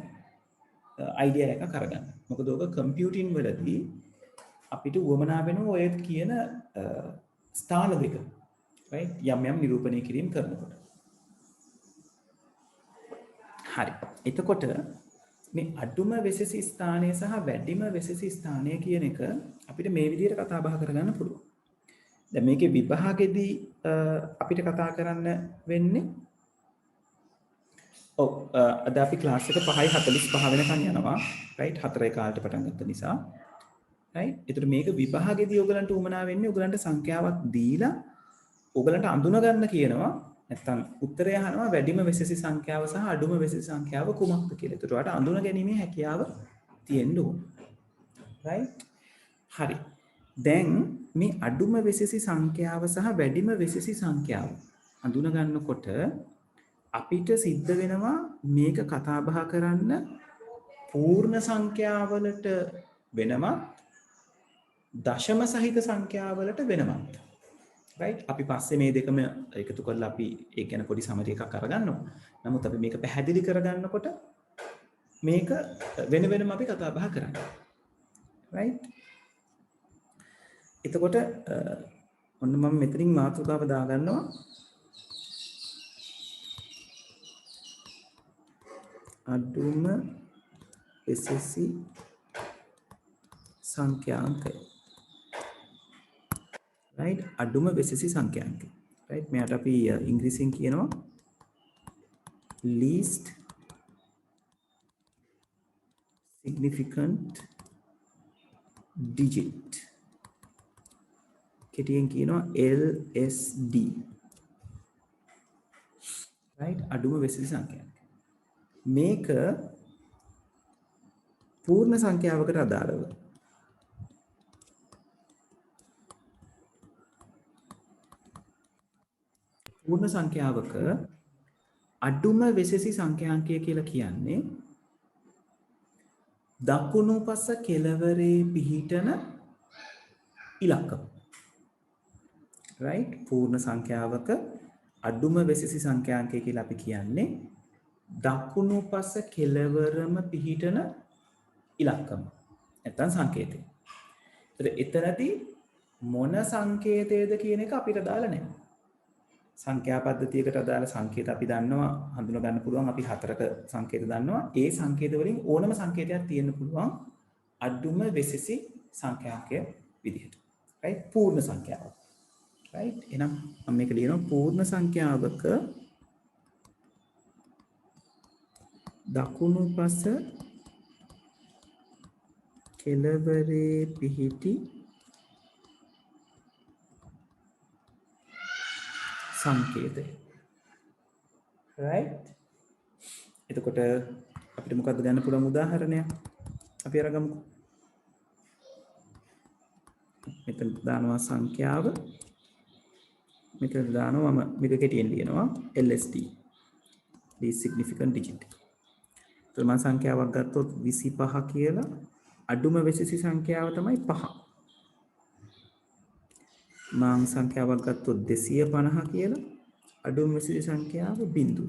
අයිඩියා එකක් අරගන්න. මොකද ඔක කම්පියුටින් වලදී අපිට උවමනා වෙනවා ඔය කියන ස්ථාන දෙක. right? යම් යම් නිරූපණය කිරීම කරනකොට. හරි. එතකොට මේ අඩුම වෙසෙසි ස්ථානය සහ වැඩිම වෙසෙසි ස්ථානය කියන එක අපිට මේ විදිහට කතා බහ කරගන්න පුළුවන්. දැන් මේකේ විභාගෙදී අපිට කතා කරන්න වෙන්නේ අද අපි ක්ලාස් එක 5:45 වෙනකන් යනවා. right? 4 කාලට පටන් ගත්ත නිසා. right? ඒතර මේක විභාගෙදී ඔයගලන්ට උමනා වෙන්නේ ඔයගලන්ට සංඛ්‍යාවක් දීලා ඔයගලන්ට අඳුන ගන්න කියනවා. නැත්තම් උත්තරය අහනවා වැඩිම වෙසෙසි සංඛ්‍යාව සහ අඩුම වෙසෙසි සංඛ්‍යාව කුමක්ද කියලා. ඒකට ඔයාලට අඳුන ගැනීමේ හැකියාව තියෙන්න ඕන. right? හරි. දැන් මේ අඩුම වෙසෙසි සංඛ්‍යාව සහ වැඩිම වෙසෙසි සංඛ්‍යාව අඳුන ගන්නකොට අපිට සිද්ධ වෙනවා මේක කතා බහ කරන්න පූර්ණ සංඛ්‍යාවලට වෙනමත් දශම සහිත සංඛ්‍යාවලට වෙනමත්. right? අපි පස්සේ මේ දෙකම එකතු කරලා අපි ඒ ගැන පොඩි සමරි එකක් අරගන්නවා. නමුත් අපි මේක පැහැදිලි කරගන්නකොට මේක වෙන වෙනම අපි කතා බහ කරන්නේ. right? එතකොට ඔන්න මම මෙතනින් මාතෘකාව දාගන්නවා. අඩුම වෙසෙසි සංඛ්‍යාංකය. right? අඩුම වෙසෙසි සංඛ්‍යාංකය. right? මෙයාට අපි ඉංග්‍රීසියෙන් කියනවා least significant digit. කෙටියෙන් කියනවා LSD. right අඩුම වෙසෙසි සංඛ්‍යාවක් මේක පූර්ණ සංඛ්‍යාවකට අදාළව පූර්ණ සංඛ්‍යාවක අඩුම වෙසෙසි සංඛ්‍යාංකය කියලා කියන්නේ දකුණු පස කෙළවරේ පිහිටන ඉලක්කම right පූර්ණ සංඛ්‍යාවක අඩුම වෙසෙසි සංඛ්‍යාංකය කියලා අපි කියන්නේ දකුණු පස කෙළවරම පිහිටන ඉලක්කම නැත්නම් සංකේතය. ඒතර එතනදී මොන සංකේතයද කියන එක අපිට දාලා නැහැ. සංඛ්‍යා පද්ධතියකට අදාළ සංකේත අපි දන්නවා හඳුනා ගන්න පුළුවන් අපි හතරක සංකේත දන්නවා. ඒ සංකේත වලින් ඕනම සංකේතයක් තියෙන්න පුළුවන් අඩුම වෙසෙසි සංඛ්‍යාංකය විදිහට. right පූර්ණ සංඛ්‍යාව. right එහෙනම් මම මේක ලියනවා පූර්ණ සංඛ්‍යාවක දකුණු පස කෙළවරේ පිහිටි සංකේතය right එතකොට අපිට මොකක්ද ගන්න පුළුවන් උදාහරණයක් අපි අරගමුකෝ මෙතන දානවා සංඛ්‍යාව මෙතන දානවා මම මේක කෙටියෙන් ලියනවා LSD least significant digit එතකොට මම සංඛ්‍යාවක් ගත්තොත් 25 කියලා අඩුම වෙසෙසි සංඛ්‍යාව තමයි 5 මම සංඛ්‍යාවක් ගත්තොත් 250 කියලා අඩුම වෙසෙසි සංඛ්‍යාව 0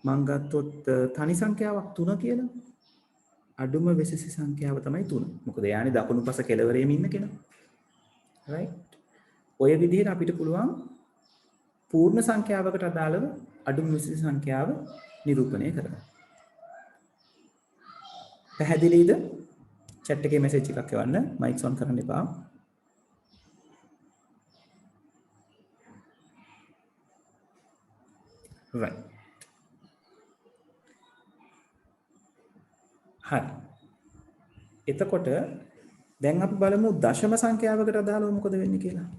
මම ගත්තොත් තනි සංඛ්‍යාවක් 3 කියලා අඩුම වෙසෙසි සංඛ්‍යාව තමයි 3 මොකද යානේ දකුණු පස කෙළවරේම ඉන්න කෙනා right ඔය විදිහට අපිට පුළුවන් පූර්ණ සංඛ්‍යාවකට අදාළව අඩුම වෙසෙසි සංඛ්‍යාව නිරූපණය කරන්න පැහැදිලිද chat එකේ message එකක් එවන්න mic on කරන්න එපා right හරි එතකොට දැන් අපි බලමු දශම සංඛ්‍යාවකට අදාළව මොකද වෙන්නේ කියලා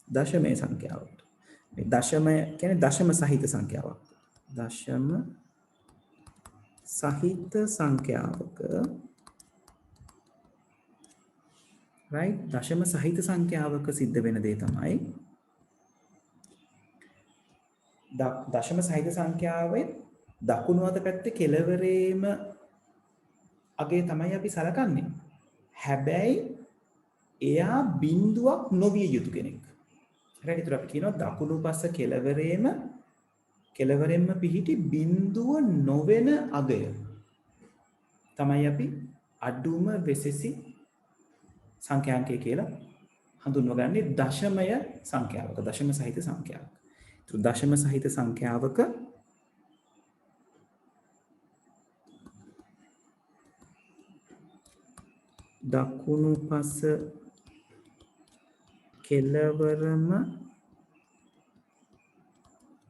දශමයේ සංඛ්‍යාවට මේ දශමය කියන්නේ දශම සහිත සංඛ්‍යාවක් දශම සහිත සංඛ්‍යාවක right දශම සහිත සංඛ්‍යාවක සිද්ධ වෙන දේ තමයි දශම සහිත සංඛ්‍යාවේ දකුණු අත පැත්තේ කෙළවරේම අගේ තමයි අපි සලකන්නේ. හැබැයි එයා බිඳුවක් නොවිය යුතු කෙනෙක්. හරියට ඒතර අපි කියනවා දකුණු පස කෙළවරෙන්ම පිහිටි බිඳුව නොවන අගය තමයි අපි අඩුම වෙසෙසි සංඛ්‍යාංකය කියලා හඳුන්වගන්නේ දශමය සංඛ්‍යාවක දශම සහිත සංඛ්‍යාවක. ඒතර දශම සහිත සංඛ්‍යාවක දකුණු පස කෙළවරම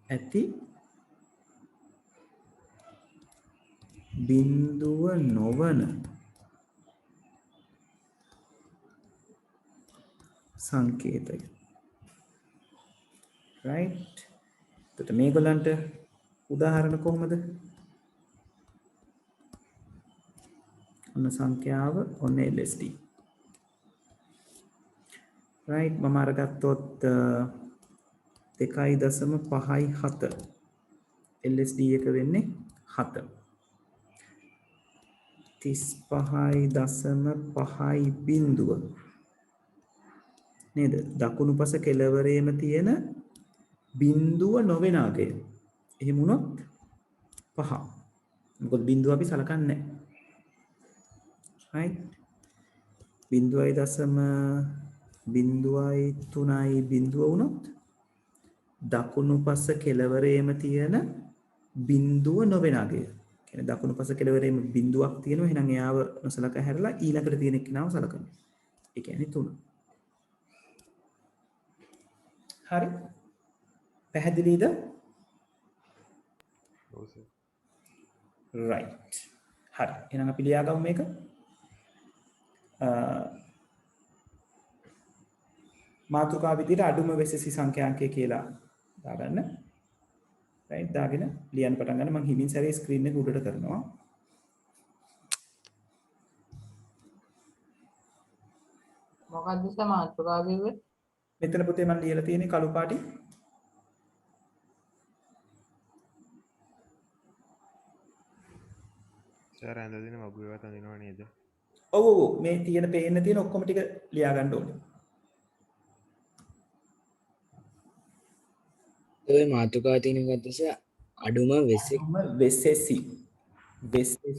ඇති බිඳුව නොවන සංකේතය right එතකොට මේගොල්ලන්ට උදාහරණ කොහොමද ඔන්න සංඛ්‍යාව ඔන්න LSD right මම අරගත්තොත් 2.57 LSD එක වෙන්නේ 7 35.5 බිඳුව නේද දකුණු පස කෙළවරේම තියෙන බිඳුව නොවන අගය එහෙම වුණොත් 5 මොකද බිඳුව අපි සලකන්නේ නැහැ right බිඳුවයි දශම බිඳුවයි 3යි බිඳුව වුණොත් දකුණු පස කෙළවරේම තියෙන බිඳුව නොවන අගය කියන්නේ දකුණු පස කෙළවරේම බිඳුවක් තියෙනවා එහෙනම් එයාව නොසලකා හැරලා ඊළඟට තියෙන එක්කනව සලකනවා ඒ කියන්නේ 3 හරි පැහැදිලිද right හරි එහෙනම් අපි ලියාගමු මේක මාතෘකාව විදිහට අඩුම වෙසෙසි සංඛ්‍යාංකය කියලා දාගන්න right දාගෙන ලියන්න පටන් ගන්න. මම හිමින් සැරේ ස්ක්‍රීන් එක උඩට කරනවා. මොකක්ද සර් මාතෘකාව කිව්වේ? මෙතන පුතේ මම ලියලා තියෙන්නේ කළු පාටින්. සර් ඇඳදින වගුවේවත් අඳිනව නේද? ඔව් ඔව් මේ තියෙන පේන්න තියෙන ඔක්කොම ටික ලියා ගන්න ඕනේ. ඔය මාතෘකාව තියෙන ගත්තස අඩුම වෙස්සෙක් වෙස්සෙසි.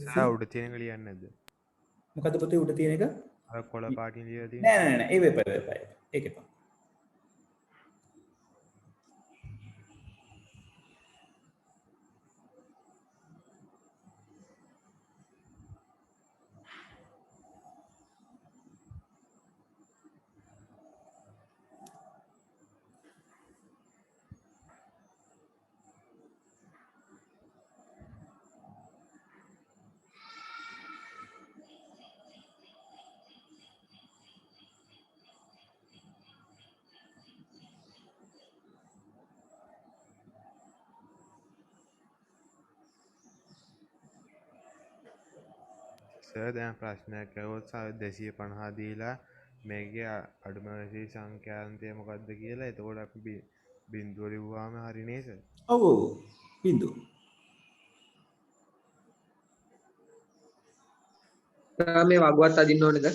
සර් උඩ තියෙන එක ලියන්නේ නැද්ද? මොකද්ද පුතේ උඩ තියෙන එක? අර කොළ පාටින් ලියලා තියෙන්නේ. නෑ නෑ නෑ ඒ වෙපයි. ඒක එපා. සර් දැන් ප්‍රශ්නයක් ඇහුවොත් සර් 250 දීලා මේකේ අඩුම වශයෙන් සංඛ්‍යාන්තය මොකක්ද කියලා එතකොට අපි බිංදුව ලිව්වාම හරි නේද සර්? ඔව් ඔව් බිංදුව. මේ වගුවත් අදින්න ඕනේද?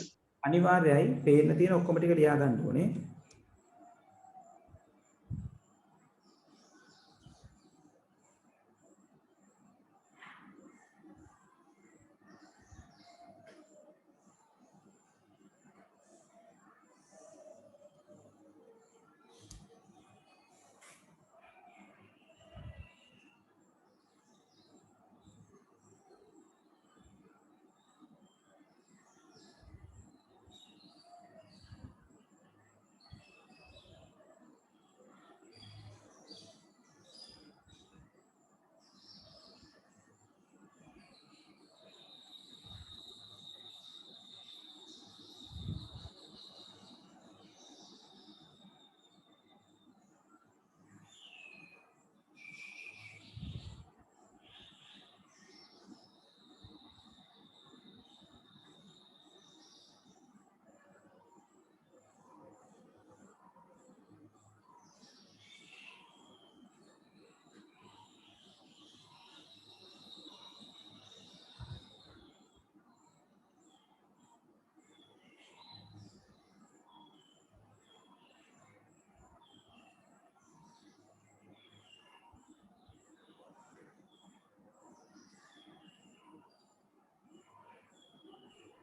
අනිවාර්යයි පේන්න තියෙන ඔක්කොම ටික ලියා ගන්න ඕනේ.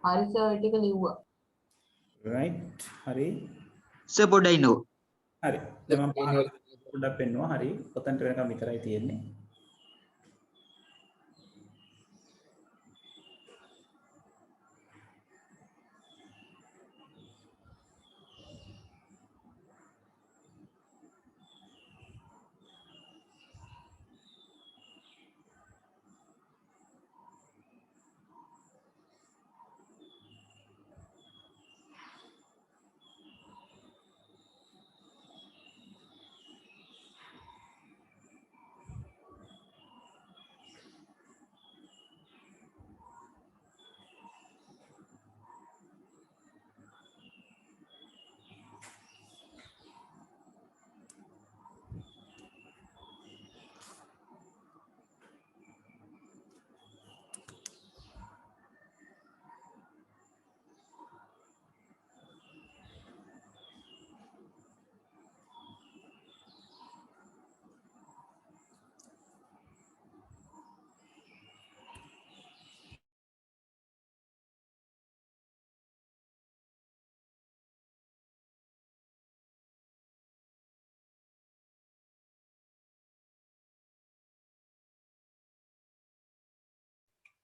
හරි සර් ඒ ටික ලිව්වා. right හරි. සර් පොඩ්ඩයි නෝ. හරි. දැන් මම පොඩ්ඩක් පෙන්නවා. හරි. ඔතනට වෙනකම් විතරයි තියෙන්නේ.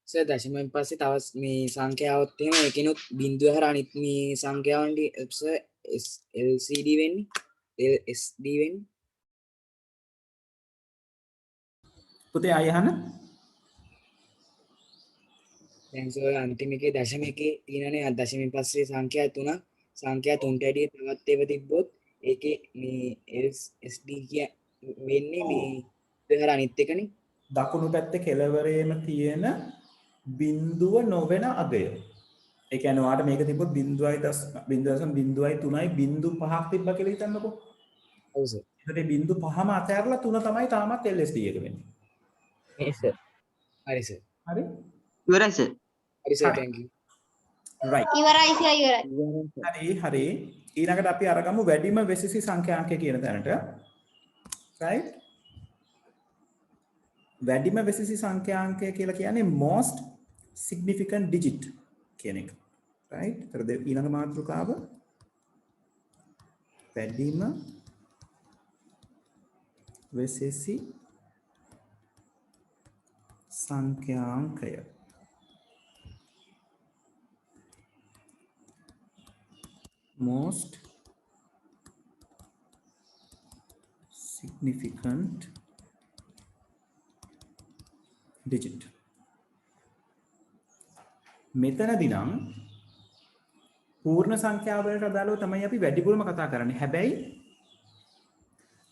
සර් දශමයෙන් පස්සේ තවත් මේ සංඛ්‍යාවත් එහෙම ඒකිනුත් බිංදුව හැර අනිත් මේ සංඛ්‍යාවන්ටි සර් LCD වෙන්නේ LSD වෙන්නේ පුතේ ආයෙ අහන්න. දැන් සර් අන්තිම එකේ දශම එකේ තියෙනනේ දශමයෙන් පස්සේ සංඛ්‍යා 3 සංඛ්‍යා 3ට වැඩිය තවත් ඒවා තිබ්බොත් ඒකේ මේ LSD කිය වෙන්නේ මේ හර අනිත් එකනේ. දකුණු පැත්තේ කෙළවරේම තියෙන බිඳුව නොවන අගය. ඒ කියන්නේ ඔයාලට මේක තිබ්බොත් 0.0.0.5ක් තිබ්බා කියලා හිතන්නකෝ. ඔව් සර්. ඒකට බිඳු 5ම අතහැරලා 3 තමයි තාමත් LSD එක වෙන්නේ. මේ සර්. හරි සර්. හරි? ඉවරයි සර්. හරි සර් thank you. right. ඉවරයි සර් ඉවරයි. හරි. ඊළඟට අපි අරගමු වැඩිම වෙසිසි සංඛ්‍යාංකය කියන තැනට. right? වැඩිම වෙසිසි සංඛ්‍යාංකය කියලා කියන්නේ most significant digit කියන එක. right? ඒතර ඊළඟ මාතෘකාව වැඩිම වෙසිසි සංඛ්‍යාංකය. most significant digit. මෙතනදී නම් පූර්ණ සංඛ්‍යාව වලට අදාළව තමයි අපි වැඩිපුරම කතා කරන්නේ. හැබැයි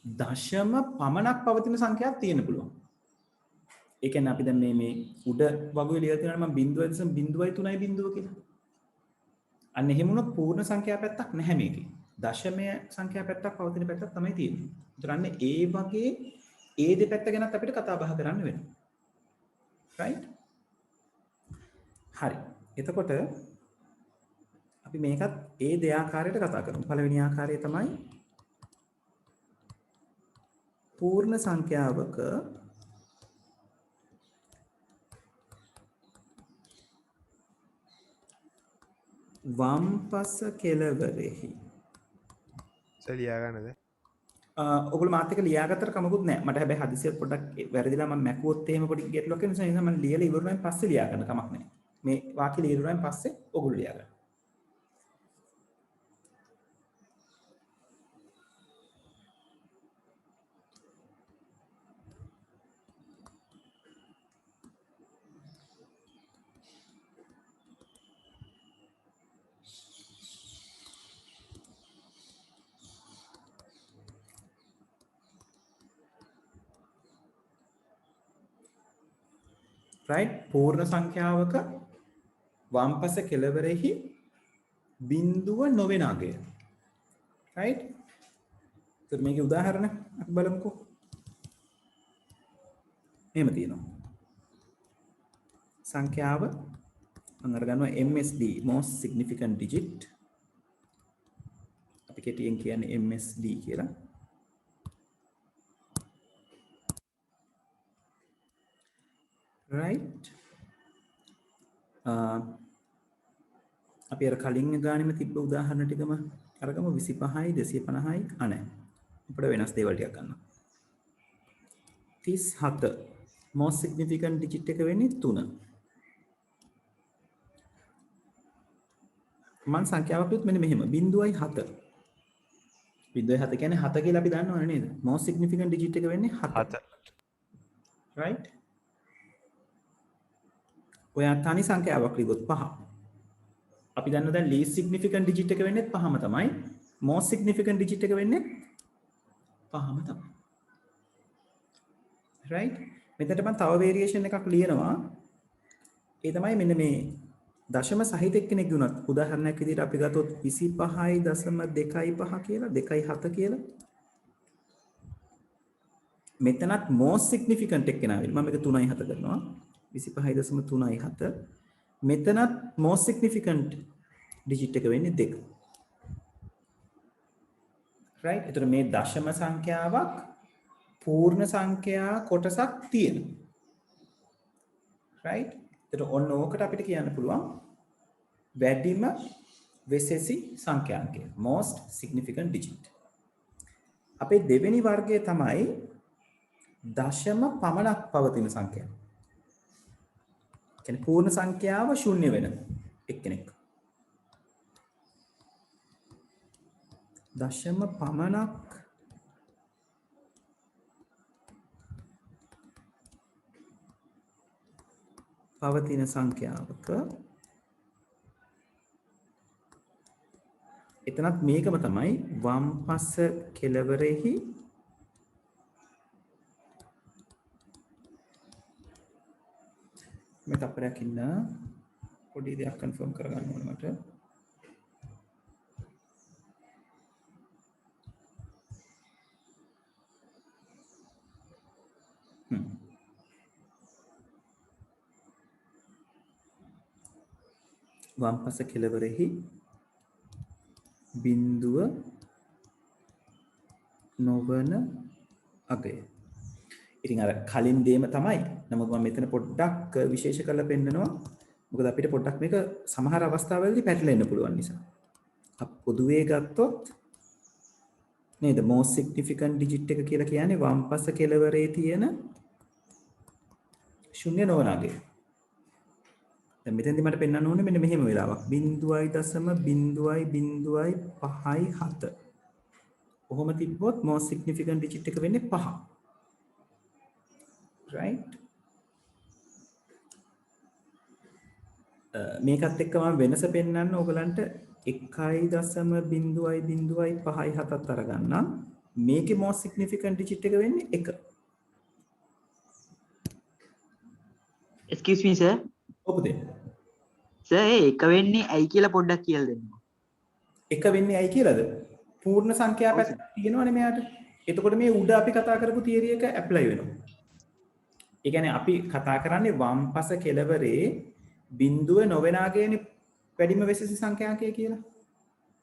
දශම පමණක් පවතින සංඛ්‍යාවක් තියෙන්න පුළුවන්. ඒ කියන්නේ අපි දැන් මේ උඩ වගුවේ ලියලා තියෙනවා මම 0.0.3 කියලා. අන්න එහෙම වුණොත් පූර්ණ සංඛ්‍යා පැත්තක් නැහැ මේකේ. දශමය සංඛ්‍යා පැත්තක් පවතින පැත්තක් තමයි තියෙන්නේ. ඒතර අන්න ඒ වගේ ඒ දෙපැත්ත ගැනත් අපිට කතා බහ කරන්න වෙනවා. right? හරි. එතකොට අපි මේකත් ඒ දෙආකාරයට කතා කරමු. පළවෙනි ආකාරය තමයි පූර්ණ සංඛ්‍යාවක වම්පස කෙළවරෙහි. සර් ලියා ගන්නද? ඔගොල්ලෝ මාත් එක්ක ලියාගත්තට කමකුත් නැහැ. මට හැබැයි හදිසියෙත් පොඩ්ඩක් වැරදිලා මම මැකුවොත් එහෙම පොඩි ගැටලුවක් වෙන නිසා මම ලියලා ඉවරුනයින් පස්සේ ලියා ගන්න කමක් නැහැ. මේ වාක්‍ය ලියලා ඉවරුනයින් පස්සේ ඔගොල්ලෝ ලියා ගන්න. right? පූර්ණ සංඛ්‍යාවක වම්පස කෙළවරෙහි බිඳුව නොවන අගය. right? එතකොට මේකේ උදාහරණ අපි බලමුකෝ. එහෙම තියෙනවා. සංඛ්‍යාව මම අරගන්නවා MSD most significant digit. අපි කෙටියෙන් කියන්නේ MSD කියලා. right? අපි අර කලින් ගානෙම තිබ්බ උදාහරණ ටිකම අරගමු 25යි 250යි අනේ. අපිට වෙනස් දේවල් ටිකක් ගන්න. 37 most significant digit එක වෙන්නේ 3. මම සංඛ්‍යාවක් ලියුත් මෙන්න මෙහෙම 0.7. 0.7 කියන්නේ 7 කියලා අපි දන්නවනේ නේද? most significant digit එක වෙන්නේ 7. right? ඔයා තනි සංඛ්‍යාවක් ලියුවොත් 5. අපි දන්නවා දැන් least significant digit එක වෙන්නේ 5ම තමයි. most significant digit එක වෙන්නේ 5ම තමයි. right? මෙතනට මම තව variation එකක් ලියනවා. ඒ තමයි මෙන්න මේ දශම සහිත එක්කෙනෙක් දුනත් උදාහරණයක් විදිහට අපි ගත්තොත් 25.25 කියලා 2.7 කියලා. මෙතනත් most significant එක්කෙනා වෙන්නේ. මම මේක 3.7 කරනවා. 25.37 මෙතනත් most significant digit එක වෙන්නේ 2. right? එතකොට මේ දශම සංඛ්‍යාවක් පූර්ණ සංඛ්‍යා කොටසක් තියෙනවා. right? එතකොට ඔන්න ඕකට අපිට කියන්න පුළුවන් වැඩිම වෙසෙසි සංඛ්‍යාංකය most significant digit. අපේ දෙවෙනි වර්ගය තමයි දශම පමණක් පවතින සංඛ්‍යාව. කියන්නේ පූර්ණ සංඛ්‍යාව ශූන්‍ය වෙන එක්කෙනෙක්. දශම පමණක් පවතින සංඛ්‍යාවක එතනත් මේකම තමයි වම්පස කෙළවරෙහි මේ තප්පරයක් ඉන්න පොඩි දෙයක් කන්ෆර්ම් කරගන්න ඕනේ මට. වම්පස කෙළවරෙහි බිඳුව නොවන අගය. ඉතින් අර කලින් දේම තමයි. නමුත් මම මෙතන පොඩ්ඩක් විශේෂ කරලා පෙන්නනවා. මොකද අපිට පොඩ්ඩක් මේක සමහර අවස්ථාවලදී පැටලෙන්න පුළුවන් නිසා. අපි පොදුවේ ගත්තොත් නේද most significant digit එක කියලා කියන්නේ වම්පස කෙළවරේ තියෙන ශුන්‍ය නොවන අගය. දැන් මෙතෙන්දි මට පෙන්වන්න ඕනේ මෙන්න මෙහෙම වෙලාවක් 0.0.0.57. කොහොම තිබ්බොත් most significant digit එක වෙන්නේ 5. right? මේකත් එක්ක මම වෙනස පෙන්වන්න ඕගලන්ට 1.0.057ත් අරගන්නම්. මේකේ most significant digit එක වෙන්නේ 1. excuse me sir. ඔබ දෙන්න. සර් ඒ එක වෙන්නේ ඇයි කියලා පොඩ්ඩක් කියලා දෙන්න. එක වෙන්නේ ඇයි කියලාද? පූර්ණ සංඛ්‍යා පැත්ත තියෙනවනේ මෙයාට. එතකොට මේ උඩ අපි කතා කරපු තියරි එක ඇප්ලයි වෙනවා. ඒ කියන්නේ අපි කතා කරන්නේ වම්පස කෙළවරේ බිඳුව නොවන අගයනේ වැඩිම වෙසෙසි සංඛ්‍යාකය කියලා.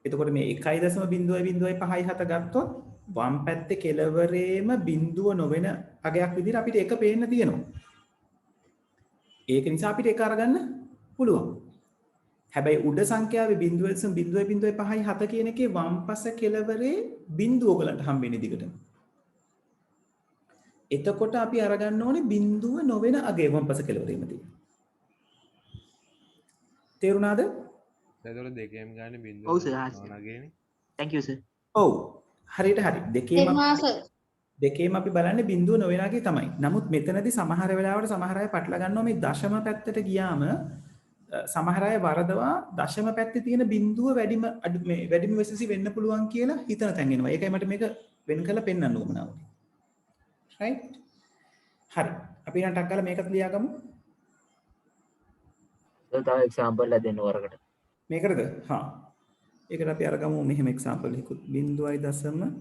එතකොට මේ 1.0.057 ගත්තොත් වම් පැත්තේ කෙළවරේම බිඳුව නොවන අගයක් විදිහට අපිට එක පේන්න තියෙනවා. ඒක නිසා අපිට එක අරගන්න පුළුවන්. හැබැයි උඩ සංඛ්‍යාවේ 0.0.057 කියන එකේ වම්පස කෙළවරේ බිඳුව ඔයගලන්ට හම්බෙන්නේ දිගටම. එතකොට අපි අරගන්න ඕනේ බිඳුව නොවන අගය වම්පස කෙළවරේම තියෙන. තේරුණාද? එතකොට දෙකේම ගන්න බිඳුව ඔව් සර්. නගේනේ. thank you sir. ඔව්. හරියට හරි. තේරුණා සර්. දෙකේම අපි බලන්නේ බිඳුව නොවන අගය තමයි. නමුත් මෙතනදී සමහර වෙලාවට සමහර අය පටල ගන්නවා මේ දශම පැත්තට ගියාම සමහර අය වරදවා දශම පැත්තේ තියෙන බිඳුව වැඩිම වෙසසි වෙන්න පුළුවන් කියලා හිතන තැන් එනවා. ඒකයි මට මේක වෙන කරලා පෙන්වන්න උවමනා වුනේ. right? හරි. අපි ඊට ටක් ගාලා මේකත් ලියාගමු. සර් තව එක්සැම්පල් එකක් දෙන්න වරකට. මේකටද? හා. ඒකට අපි අරගමු මෙහෙම එක්සැම්පල් එකකුත් 0.3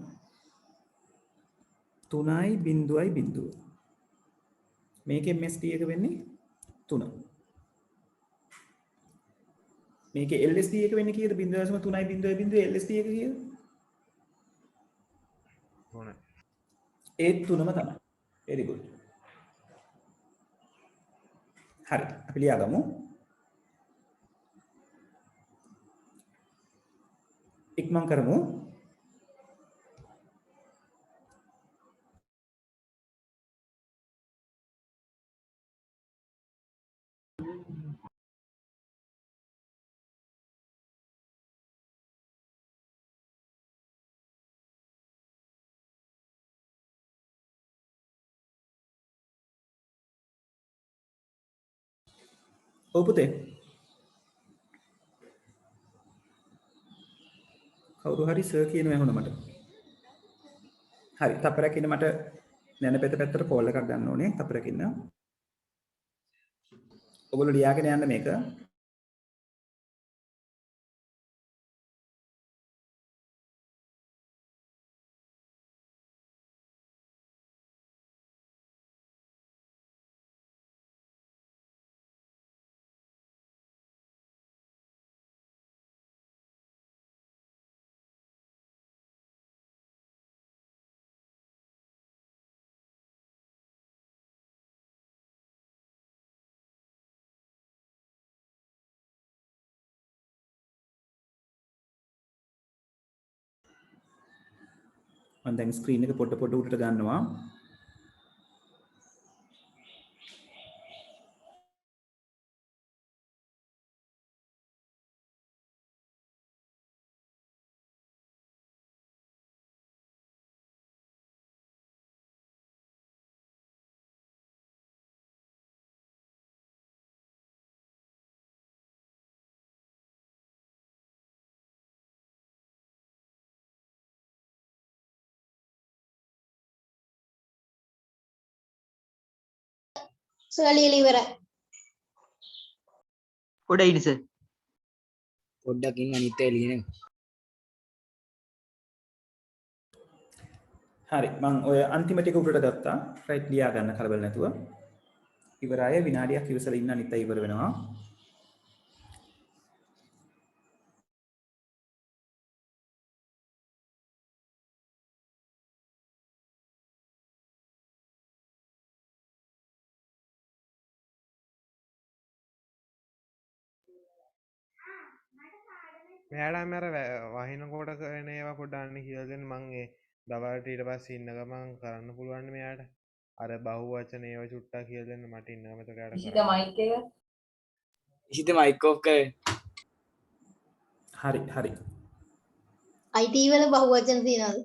මේකේ MSD එක වෙන්නේ 3. මේකේ LSD එක වෙන්නේ කීයද? 0.3 LSD එක කීයද? 3. ඒත් 3ම තමයි. very good. හරි. අපි ලියාගමු. ඉක්මන් කරමු. ඔව් පුතේ. කවුරු හරි සර් කියනවා ඇහුණා මට. හරි. තප්පරයක් ඉන්න මට නැනපෙත පැත්තට කෝල් එකක් ගන්න ඕනේ. තප්පරයක් ඉන්න. ඔයගොල්ලෝ ලියාගෙන යන්න මේක. මම දැන් ස්ක්‍රීන් එක පොඩ උඩට ගන්නවා. සර් ලියලා ඉවරයි. පොඩ ඉන්න සර්. පොඩ්ඩක් ඉන්න අනිත් අය ලියන එක. හරි මම ඔය අන්තිම ටික උඩට ගත්තා. රයිට් ලියා ගන්න කලබල නැතුව. ඉවරයි විනාඩියක් ඉවසලා ඉන්න අනිත් අය ඉවර වෙනවා. මෙයාලා මර වහිනකොට කරන ඒවා පොඩ්ඩන්න කියලා දෙන්න මං ඒ දවල්ට ඊට පස්සේ ඉන්න ගමන් කරන්න පුළුවන් මෙයාට අර බහුවචන ඒවා චුට්ටක් කියලා දෙන්න මට ඉන්න ගමන් එතකොට ඉෂිත මයික් එක ඉෂිත මයික් ඔෆ් කරේ. හරි හරි. IT වල බහුවචන තියනවද?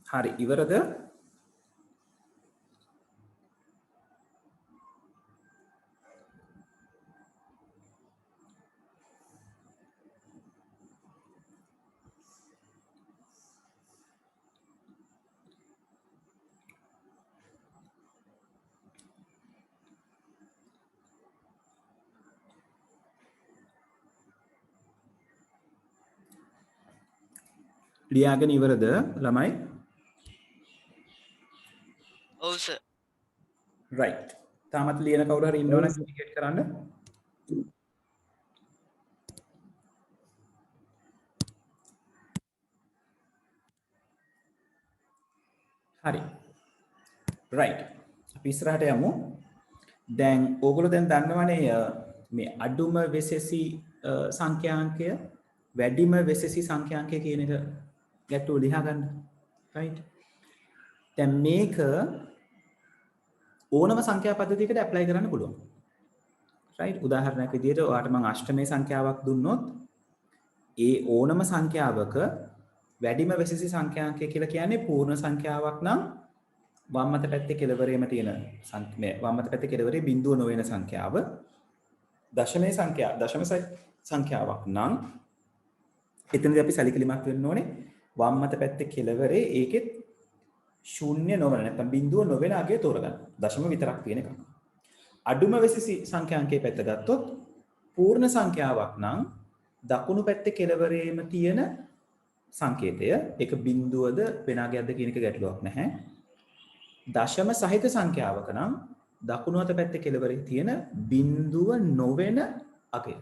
හරි ඉවරද? ලියාගෙන ඉවරද ළමයි? ඔව් සර්. රයිට්. තාමත් ලියන කවුරු හරි ඉන්නවනම් ඉන්ඩිකේට් කරන්න. හරි. රයිට්. අපි ඉස්සරහට යමු. දැන් ඕගොල්ලෝ දැන් දන්නවනේ මේ අඩුම වෙසෙසි සංඛ්‍යාංකය වැඩිම වෙසෙසි සංඛ්‍යාංකය කියන එක ගැටුව ලියා ගන්න. රයිට්. දැන් මේක ඕනම සංඛ්‍යා පද්ධතියකට ඇප්ලයි කරන්න පුළුවන්. රයිට්. උදාහරණයක් විදිහට ඔයාලට මම අෂ්ටමයේ සංඛ්‍යාවක් දුන්නොත් ඒ ඕනම සංඛ්‍යාවක වැඩිම වෙසෙසි සංඛ්‍යාංකය කියලා කියන්නේ පූර්ණ සංඛ්‍යාවක් නම් වම් අත පැත්තේ කෙළවරේම තියෙන වම් අත පැත්තේ කෙළවරේ බිඳුව නොවන සංඛ්‍යාව දශමයේ සංඛ්‍යාවක් නම් එතනදී අපි සැලකිලිමත් වෙන්න ඕනේ වම් අත පැත්තේ කෙළවරේ ඒකෙත් ශූන්‍ය නොවන නැත්නම් බිඳුව නොවන අගය තෝරගන්න. දශම විතරක් තියෙන එක. අඩුම වෙසෙසි සංඛ්‍යාංකයේ පැත්ත ගත්තොත් පූර්ණ සංඛ්‍යාවක් නම් දකුණු පැත්තේ කෙළවරේම තියෙන සංකේතය ඒක බිඳුවද වෙන අගයක්ද කියන එක ගැටලුවක් නැහැ. දශම සහිත සංඛ්‍යාවක නම් දකුණු අත පැත්තේ කෙළවරේ තියෙන බිඳුව නොවන අගය.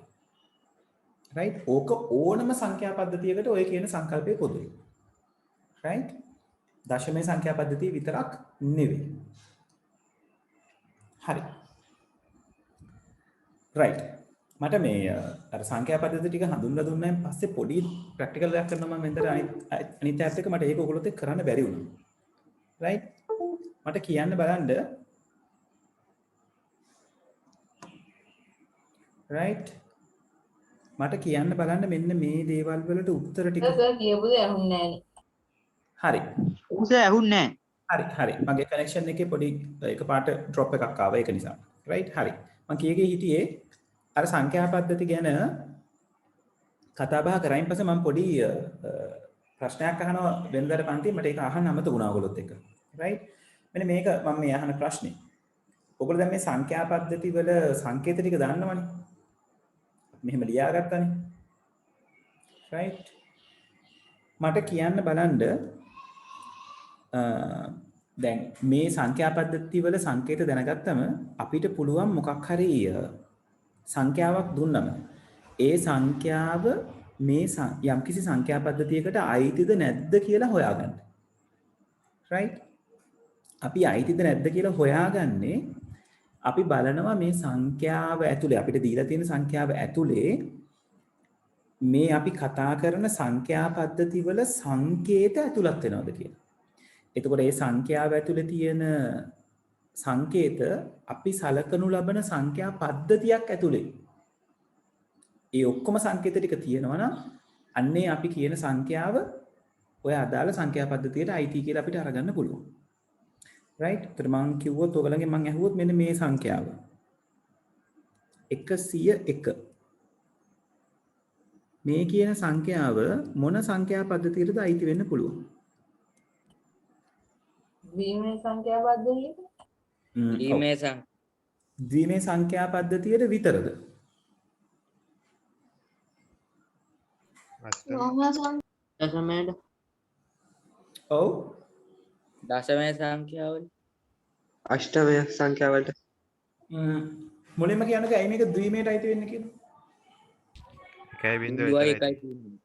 right ඕක ඕනම සංඛ්‍යා පද්ධතියකට ඔය කියන සංකල්පය පොදුයි. right දශමයේ සංඛ්‍යා පද්ධතිය විතරක් නෙවෙයි. හරි. right මට මේ අර සංඛ්‍යා පද්ධති ටික හඳුන්වලා දුන්නායින් පස්සේ පොඩි ප්‍රැක්ටිකල් එකක් කරනවා මම මෙතන අනිත් ටැබ් එක මට ඒක ඔයගොල්ලොත් එක්ක කරන්න බැරි වුණා. right මට කියන්න බලන්න right මට කියන්න බලන්න මෙන්න මේ දේවල් වලට උත්තර ටික සර් කියපු දේ අහුන්නේ නැහැ. හරි ඌස ඇහුන්නේ නැහැ. හරි මගේ කනෙක්ෂන් එකේ පොඩි එකපාරට ඩ්‍රොප් එකක් ආවා ඒක නිසා right හරි මම කීයේ හිටියේ අර සංඛ්‍යා පද්ධති ගැන කතා බහ කරයින් පස්සේ මම පොඩි ප්‍රශ්නයක් අහනවා වෙනදාට පන්තියේ මට ඒක අහන්න අමතක වුණා ඔයගොල්ලොත් එක්ක right මෙන්න මේක මම මේ අහන ප්‍රශ්නේ ඔයගොල්ලෝ දැන් මේ සංඛ්‍යා පද්ධති වල සංකේත ටික දන්නවනේ මෙහෙම ලියාගත්තානේ right මට කියන්න බලන්න දැන් මේ සංඛ්‍යා පද්ධති වල සංකේත දැනගත්තම අපිට පුළුවන් මොකක් හරි සංඛ්‍යාවක් දුන්නම ඒ සංඛ්‍යාව මේ යම්කිසි සංඛ්‍යා පද්ධතියකට අයිතිද නැද්ද කියලා හොයාගන්න right අපි අයිතිද නැද්ද කියලා හොයාගන්නේ අපි බලනවා මේ සංඛ්‍යාව ඇතුලේ අපිට දීලා තියෙන සංඛ්‍යාව ඇතුලේ මේ අපි කතා කරන සංඛ්‍යා පද්ධති වල සංකේත ඇතුළත් වෙනවද කියලා. එතකොට මේ සංඛ්‍යාව ඇතුලේ තියෙන සංකේත අපි සලකනු ලබන සංඛ්‍යා පද්ධතියක් ඇතුලේ. ඒ ඔක්කොම සංකේත ටික තියෙනවා නම් අන්නේ අපි කියන සංඛ්‍යාව ඔය අදාළ සංඛ්‍යා පද්ධතියට අයිති කියලා අපිට අරගන්න පුළුවන්. right එතකොට මම කිව්වොත් ඔයගලගෙන් මම අහුවොත් මෙන්න මේ සංඛ්‍යාව 101 මේ කියන සංඛ්‍යාව මොන සංඛ්‍යා පද්ධතියටද අයිති වෙන්න පුළුවන් ද්විමේ සංඛ්‍යා පද්ධතියට ද්විමේ සං ද්විමේ සංඛ්‍යා පද්ධතියට විතරද? අෂ්ටම බොහොම සං දශමයට ඔව්. දශමය සංඛ්‍යාවල අෂ්ටමය සංඛ්‍යාවලට මුලින්ම කියන්නකෝ ඇයි මේක ද්විමේට අයිති වෙන්නේ කියලා? එකයි බිඳුව බිඳුවයි විතරයි එකයි තියෙන්නේ.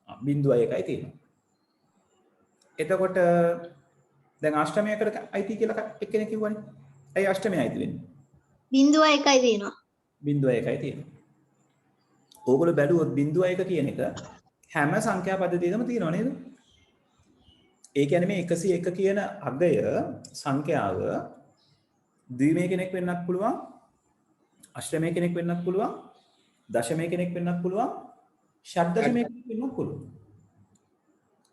0.1යි තියෙනවා. එතකොට දැන් අෂ්ටමයකට අයිති කියලා එක්කෙනෙක් කිව්වනේ. ඇයි අෂ්ටමය අයිති වෙන්නේ? 0.1යි තියෙනවා. 0.1යි තියෙනවා. ඕගොල්ලෝ බැලුවොත් 0.1 කියන එක හැම සංඛ්‍යා පද්ධතියකම තියෙනව නේද? ඒ කියන්නේ මේ 101 කියන අගය සංඛ්‍යාව ද්විමය කෙනෙක් වෙන්නත් පුළුවන්, අෂ්ටමය කෙනෙක් වෙන්නත් පුළුවන්, දශමය කෙනෙක් වෙන්නත් පුළුවන්, ෂඩ්දශමය කෙනෙක් වෙන්නත් පුළුවන්.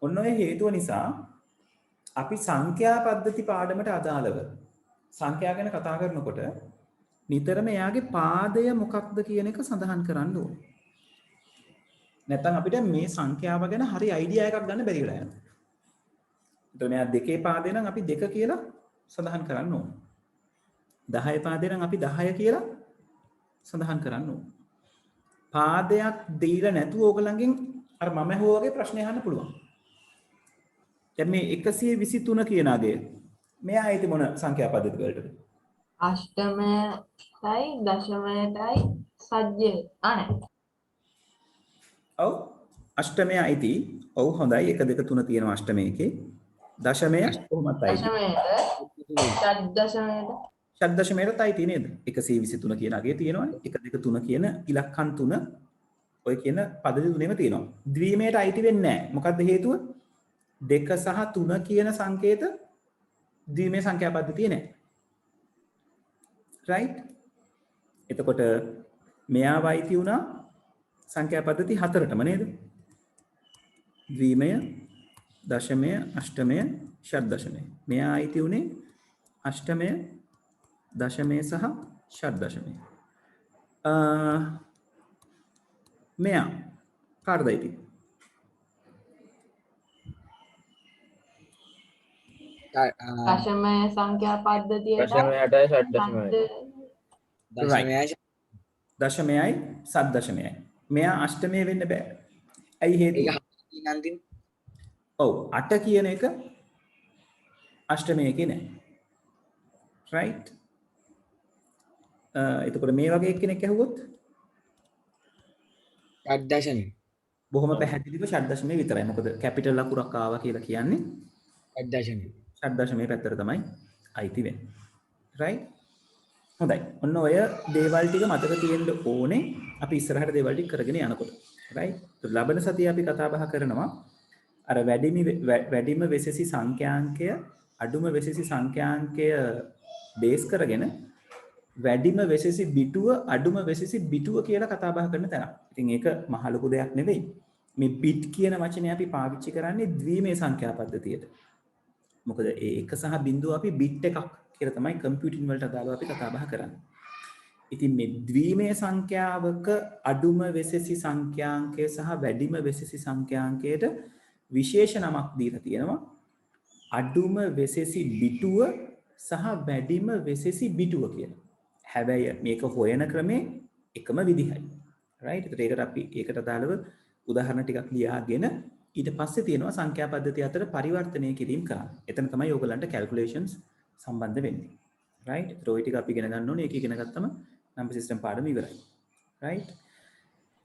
ඔන්න ඔය හේතුව නිසා අපි සංඛ්‍යා පද්ධති පාඩමට අදාළව සංඛ්‍යා ගැන කතා කරනකොට නිතරම එයාගේ පාදය මොකක්ද කියන එක සඳහන් කරන්න ඕනේ. නැත්නම් අපිට මේ සංඛ්‍යාව ගැන හරි අයිඩියා එකක් ගන්න බැරි වෙලා යනවා. එතකොට මෙයා දෙකේ පාදේ නම් අපි 2 කියලා සඳහන් කරන්න ඕනේ. 10 පාදේ නම් අපි 10 කියලා සඳහන් කරන්න ඕනේ. පාදයක් දීලා නැතුව ඕගලංගෙන් අර මම හෝ වගේ ප්‍රශ්න අහන්න පුළුවන්. දැන් මේ 123 කියන අගය මෙයා ඇයිද මොන සංඛ්‍යා පද්ධති වලටද? අෂ්ටමයටයි දශමයටයි සජ්ජය අනේ ඔව් අෂ්ටමය අයිති. ඔව් හොඳයි 1 2 3 තියෙනවා අෂ්ටමයේකේ. දශමය කොහොමද අයිති? දශමයට ෂඩ්දශමයට අයිති නේද? 123 කියන අගය තියෙනවානේ. 1 2 3 කියන ඉලක්කම් 3 ඔය කියන පද්ධති තුනේම තියෙනවා. ද්විමයට අයිති වෙන්නේ නැහැ. මොකද්ද හේතුව? 2 සහ 3 කියන සංකේත ද්විමේ සංඛ්‍යා පද්ධතියේ නැහැ. right? එතකොට මෙයා වයිති වුණා සංඛ්‍යා පද්ධති 4ටම නේද? ද්විමය, දශමය, අෂ්ටමය, ෂඩ්දශමය. මෙයා අයිති උනේ අෂ්ටමය, දශමය සහ ෂඩ්දශමය. මෙයා කාටද අයිති? දශමය සංඛ්‍යා පද්ධතියට දශමයටයි ෂඩ්දශමයට දශමයයි දශමයයි සද්දශමයයි. මෙයා අෂ්ටමය වෙන්න බෑ. ඇයි හේතුව? ඒක අන්තිම ඔව් 8 කියන එක අෂ්ටමයකේ නෑ. right? එතකොට මේ වගේ කෙනෙක් ඇහුවොත් ෂඩ්දශමය බොහොම පැහැදිලිව ෂඩ්දශමය විතරයි. මොකද කැපිටල් ලකුරක් ආවා කියලා කියන්නේ ෂඩ්දශමය ෂඩ්දශමයේ පැත්තට තමයි අයිති වෙන්නේ. right? හොඳයි. ඔන්න ඔය දේවල් ටික මතක තියෙන්න ඕනේ අපි ඉස්සරහට දේවල් ටික කරගෙන යනකොට. right? ලබන සතියේ අපි කතා බහ කරනවා අර වැඩිම වෙසෙසි සංඛ්‍යාංකය අඩුම වෙසෙසි සංඛ්‍යාංකය බේස් කරගෙන වැඩිම වෙසෙසි බිටුව අඩුම වෙසෙසි බිටුව කියලා කතා බහ කරන තැන. ඉතින් ඒක මහ ලොකු දෙයක් නෙවෙයි. මේ බිට් කියන වචනේ අපි පාවිච්චි කරන්නේ ද්විමේ සංඛ්‍යා පද්ධතියට. මොකද ඒ 1 සහ 0 අපි බිට් එකක් කියලා තමයි කම්පියුටින් වලට අදාළව අපි කතා බහ කරන්නේ. ඉතින් මේ ද්විමේ සංඛ්‍යාවක අඩුම වෙසෙසි සංඛ්‍යාංකය සහ වැඩිම වෙසෙසි සංඛ්‍යාංකයට විශේෂ නමක් දීලා තියෙනවා. අඩුම වෙසෙසි බිටුව සහ වැඩිම වෙසෙසි බිටුව කියලා. හැබැයි මේක හොයන ක්‍රමේ එකම විදිහයි. right? ඒකට අපි ඒකට අදාළව උදාහරණ ටිකක් ලියාගෙන ඊට පස්සේ තියෙනවා සංඛ්‍යා පද්ධතිය අතර පරිවර්තනය කිරීම කරන්න. එතන තමයි ඔයගලන්ට calculations සම්බන්ධ වෙන්නේ. right? ඒ ටික අපි ඉගෙන ගන්න ඕනේ. ඒක ඉගෙන ගත්තම number system පාඩම ඉවරයි. right?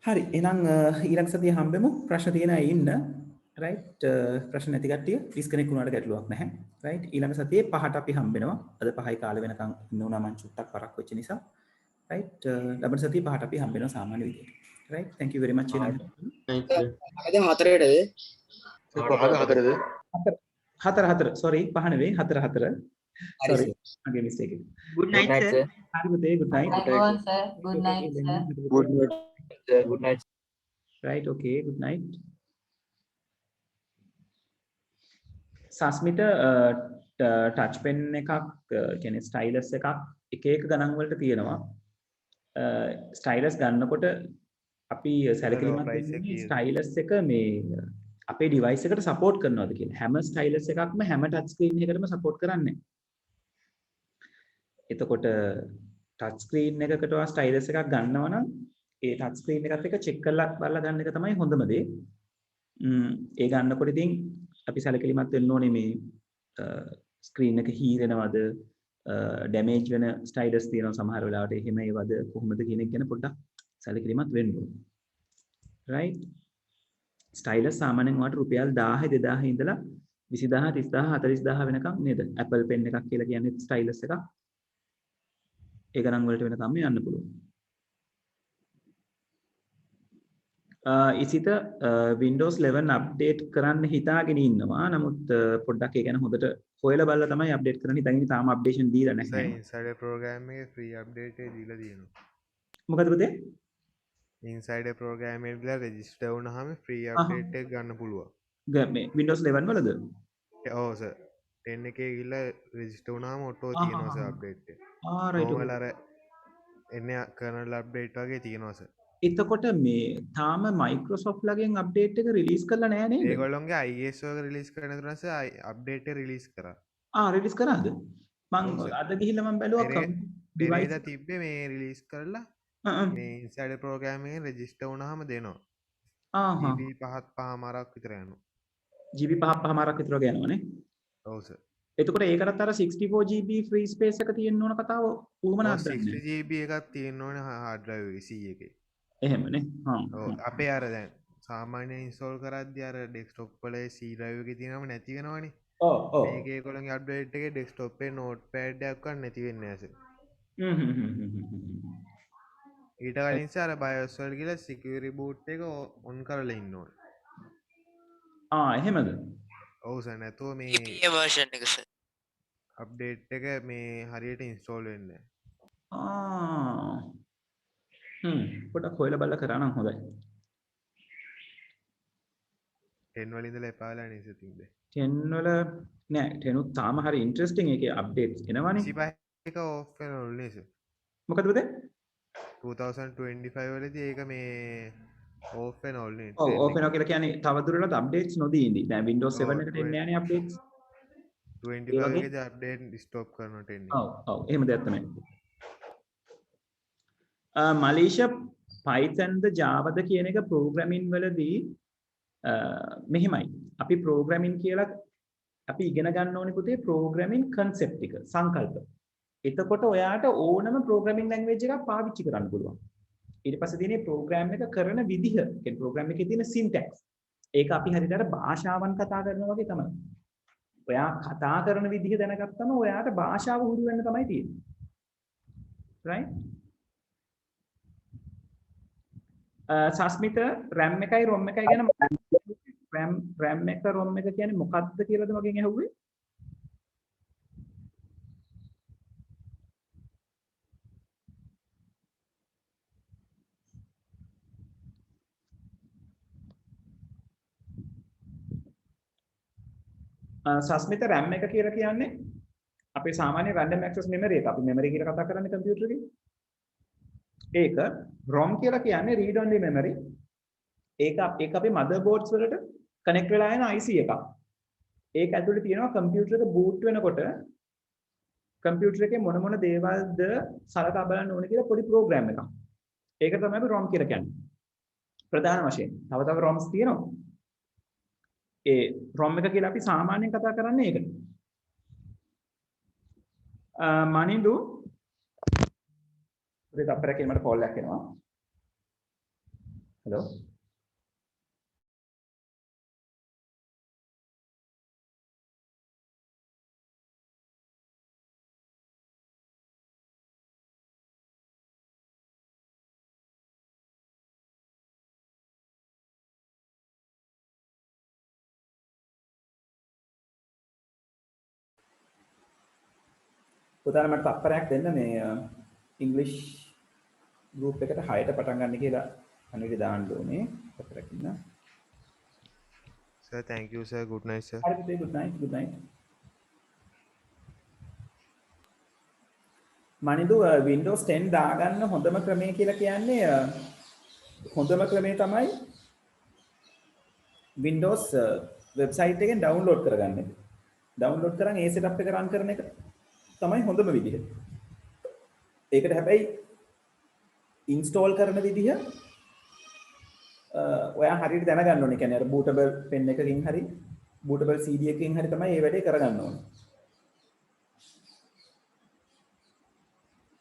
හරි. එහෙනම් ඊළඟ සතියේ හම්බෙමු. ප්‍රශ්න තියෙන අය ඉන්න. right? ප්‍රශ්න නැති කට්ටිය ඩිස්කනෙක්ට් වුණාට ගැටලුවක් නැහැ. right? ඊළඟ සතියේ 5ට අපි හම්බෙනවා. අද 5යි කාලේ වෙනකන් ඉන්න උනා මං චුට්ටක් පරක් වෙච්ච නිසා. right? ලබන සතියේ 5ට අපි හම්බෙනවා සාමාන්‍ය විදියට. right? thank you very much. අද 4ටද හතර sorry 5 නෙවෙයි 4 sorry මගේ mistake එක. good night sir Have a good day. Good night. අයෝන් sir good night sir good night Right. Okay. Good night. සස්මිට ටච් පෙන් එකක් කියන්නේ ස්ටයිලස් එකක් එක එක ගණන් වලට තියෙනවා. ස්ටයිලස් ගන්නකොට අපි සැලකිලිමත් වෙන්නේ ස්ටයිලස් එක මේ අපේ ඩිවයිස් එකට සපෝට් කරනවද කියලා. හැම ස්ටයිලස් එකක්ම හැම ටච් ස්ක්‍රීන් එකකටම සපෝට් කරන්නේ. එතකොට ටච් ස්ක්‍රීන් එකකට ස්ටයිලස් එකක් ගන්නවා නම් ඒ ටච් ස්ක්‍රීන් එකත් එක්ක චෙක් කරලා බලලා ගන්න එක තමයි හොඳම දේ. ඒ ගන්නකොට ඉතින් අපි සැලකිලිමත් වෙන්න ඕනේ මේ ස්ක්‍රීන් එක හීරෙනවද, ඩැමේජ් වෙන ස්ටයිලස් තියෙනවා සමහර වෙලාවට, එහෙම ඒවද කොහොමද කියන එක ගැන පොඩ්ඩක් සැලකිලිමත් වෙන්න ඕනේ. right? ස්ටයිලස් සාමාන්‍යයෙන් වාට රුපියල් 1000 2000 ඉඳලා 20000 30000 40000 වෙනකම් නේද? Apple pen එකක් කියලා කියන්නේ ස්ටයිලස් එකක්. ඒ ගණන් වලට වෙනකම් යන්න පුළුවන්. ඉසිත Windows 11 අප්ඩේට් කරන්න හිතාගෙන ඉන්නවා. නමුත් පොඩ්ඩක් ඒ ගැන හොඳට හොයලා බලලා තමයි අප්ඩේට් කරන්න හිතාගෙන. තාම අප්ඩේෂන් දීලා නැහැ. ඉන්සයිඩර් ප්‍රෝග්‍රෑම් එකේ ෆ්‍රී අප්ඩේට් එක දීලා තියෙනවා. මොකද පුතේ? ඉන්සයිඩර් ප්‍රෝග්‍රෑම් එකේ ගිහලා රෙජිස්ටර් වුණාම ෆ්‍රී අප්ඩේට් එක ගන්න පුළුවන්. මේ Windows 11 වලද? ඔව් සර්. 10 එකේ ගිහලා රෙජිස්ටර් වුණාම ඔටෝ තියෙනවා සර් අප්ඩේට් එක. right. normal අර එන්නේ කර්නල් අප්ඩේට් වගේ තියෙනවා සර්. එතකොට මේ තාම Microsoft ලගෙන් අප්ඩේට් එක රිලීස් කරලා නැහැ නේද? ඒගොල්ලොන්ගේ IS එක රිලීස් කරන තුනස අප්ඩේට් එක රිලීස් කරා. රිලීස් කරාද? මං අද ගිහිල්ලා මම බැලුවා ඩිවයිස් තිබ්බේ මේ රිලීස් කරලා මේ ඉන්සයිඩර් ප්‍රෝග්‍රෑම් එකෙන් රෙජිස්ටර් වුණාම දෙනවා. GB 5.5මාරක් විතර යනවා. GB 5.5මාරක් විතර වගේ යනවනේ. ඔව් සර්. එතකොට ඒකටත් අර 64GB ෆ්‍රී ස්පේස් එක තියෙන්න ඕන කතාව උවමනාද? 60GB එකක් තියෙන්න ඕනේ හાર્ඩ් ඩ්‍රයිව් එකේ C එකේ. එහෙමනේ. අපේ අර දැන් සාමාන්‍ය ඉන්ස්ටෝල් කරද්දී අර ඩෙස්ක්ටොප් වල C ඩ්‍රයිව් එකේ තියෙනවම නැති වෙනවනේ. ඔව්. මේකේ ඒගොල්ලන්ගේ අප්ඩේට් එකේ ඩෙස්ක්ටොප් එකේ නෝට්පෑඩ් එකක් ගන්න නැති වෙන්නේ නැහැ සර්. ඊට කලින් සර් BIOS වල ගිහලා security boot එක ඔන් කරලා ඉන්න ඕනේ. එහෙමද? ඔව් සර් නැතුව මේ APA version එක සර්. අප්ඩේට් එක මේ හරියට ඉන්ස්ටෝල් වෙන්නේ නැහැ. පොඩක් හොයලා බලලා කරා නම් හොඳයි. 10 වල ඉඳලා එපා වෙලා නේද තිබ්බේ. 10 වල නෑ 10 උත් තාම හරි ඉන්ටරෙස්ටිං ඒකේ අප්ඩේට්ස් එනවනේ. 25 එක ඔෆ් වෙනවලු නේද? මොකද පුතේ? 2025 වලදී ඒක මේ ඔෆ් වෙනවලු නේද? ඔව් ඔෆ් වෙනවා කියලා කියන්නේ තවදුරටත් අප්ඩේට්ස් නොදී ඉඳි. දැන් Windows 7 එකට එන්නේ නෑනේ අප්ඩේට්ස්. 25 එකේ අප්ඩේට් ස්ටොප් කරනවා 10. ඔව් එහෙම දෙයක් තමයි. මලීෂා Python ද Java ද කියන එක ප්‍රෝග්‍රෑමින් වලදී මෙහෙමයි. අපි ප්‍රෝග්‍රෑමින් කියලා අපි ඉගෙන ගන්න ඕනේ පුතේ ප්‍රෝග්‍රෑමින් කන්සෙප්ට් එක සංකල්ප. එතකොට ඔයාට ඕනම ප්‍රෝග්‍රෑමින් ලැන්ග්වේජ් එකක් පාවිච්චි කරන්න පුළුවන්. ඊට පස්සේ තියෙන්නේ ප්‍රෝග්‍රෑම් එක කරන විදිහ. කියන්නේ ප්‍රෝග්‍රෑම් එකේ තියෙන සින්ටැක්ස්. ඒක අපි හරියට අර භාෂාවන් කතා කරනවා වගේ තමයි. ඔයා කතා කරන විදිහ දැනගත්තම ඔයාට භාෂාව හුරු වෙන්න තමයි තියෙන්නේ. right? සස්මිත RAM එකයි ROM එකයි ගැන RAM එක ROM එක කියන්නේ මොකක්ද කියලාද මගෙන් ඇහුවේ? සස්මිත RAM එක කියලා කියන්නේ අපේ සාමාන්‍ය random access memory එක. අපි memory කියලා කතා කරන්නේ කම්පියුටර් එකේ. ඒක ROM කියලා කියන්නේ read only memory. ඒක අපේ motherboards වලට connect වෙලා යන IC එකක්. ඒක ඇතුලේ තියෙනවා කම්පියුටර් එක boot වෙනකොට කම්පියුටර් එකේ මොන මොන දේවල්ද සලකා බලන්න ඕනේ කියලා පොඩි ප්‍රෝග්‍රෑම් එකක්. ඒක තමයි අපි ROM කියලා කියන්නේ. ප්‍රධාන වශයෙන්. තව ROMs තියෙනවා. ඒ ROM එක කියලා අපි සාමාන්‍යයෙන් කතා කරන්නේ ඒකට. මනින්දු උදේ තප්පරකින් මට කෝල් එකක් එනවා. හලෝ. පුතාලා මට තප්පරයක් දෙන්න මේ ඉංග්‍රීසි group එකට 6ට පටන් ගන්න කියලා අනිවාර්යයෙන් දාන්න ඕනේ. තප්පරයක් ඉන්න. Sir, thank you sir. Good night sir. හරි පුතේ good night. good night. මනිදු Windows 10 දාගන්න හොඳම ක්‍රමය කියලා කියන්නේ හොඳම ක්‍රමය තමයි Windows වෙබ්සයිට් එකෙන් ඩවුන්ලෝඩ් කරගන්න එක. ඩවුන්ලෝඩ් කරන් ඒ සෙටප් එක රන් කරන එක තමයි හොඳම විදිහ. ඒකට හැබැයි ඉන්ස්ටෝල් කරන විදිහ ඔයා හරියට දැනගන්න ඕනේ. කියන්නේ අර bootable pen එකකින් හරි bootable CD එකකින් හරි තමයි මේ වැඩේ කරගන්න ඕනේ.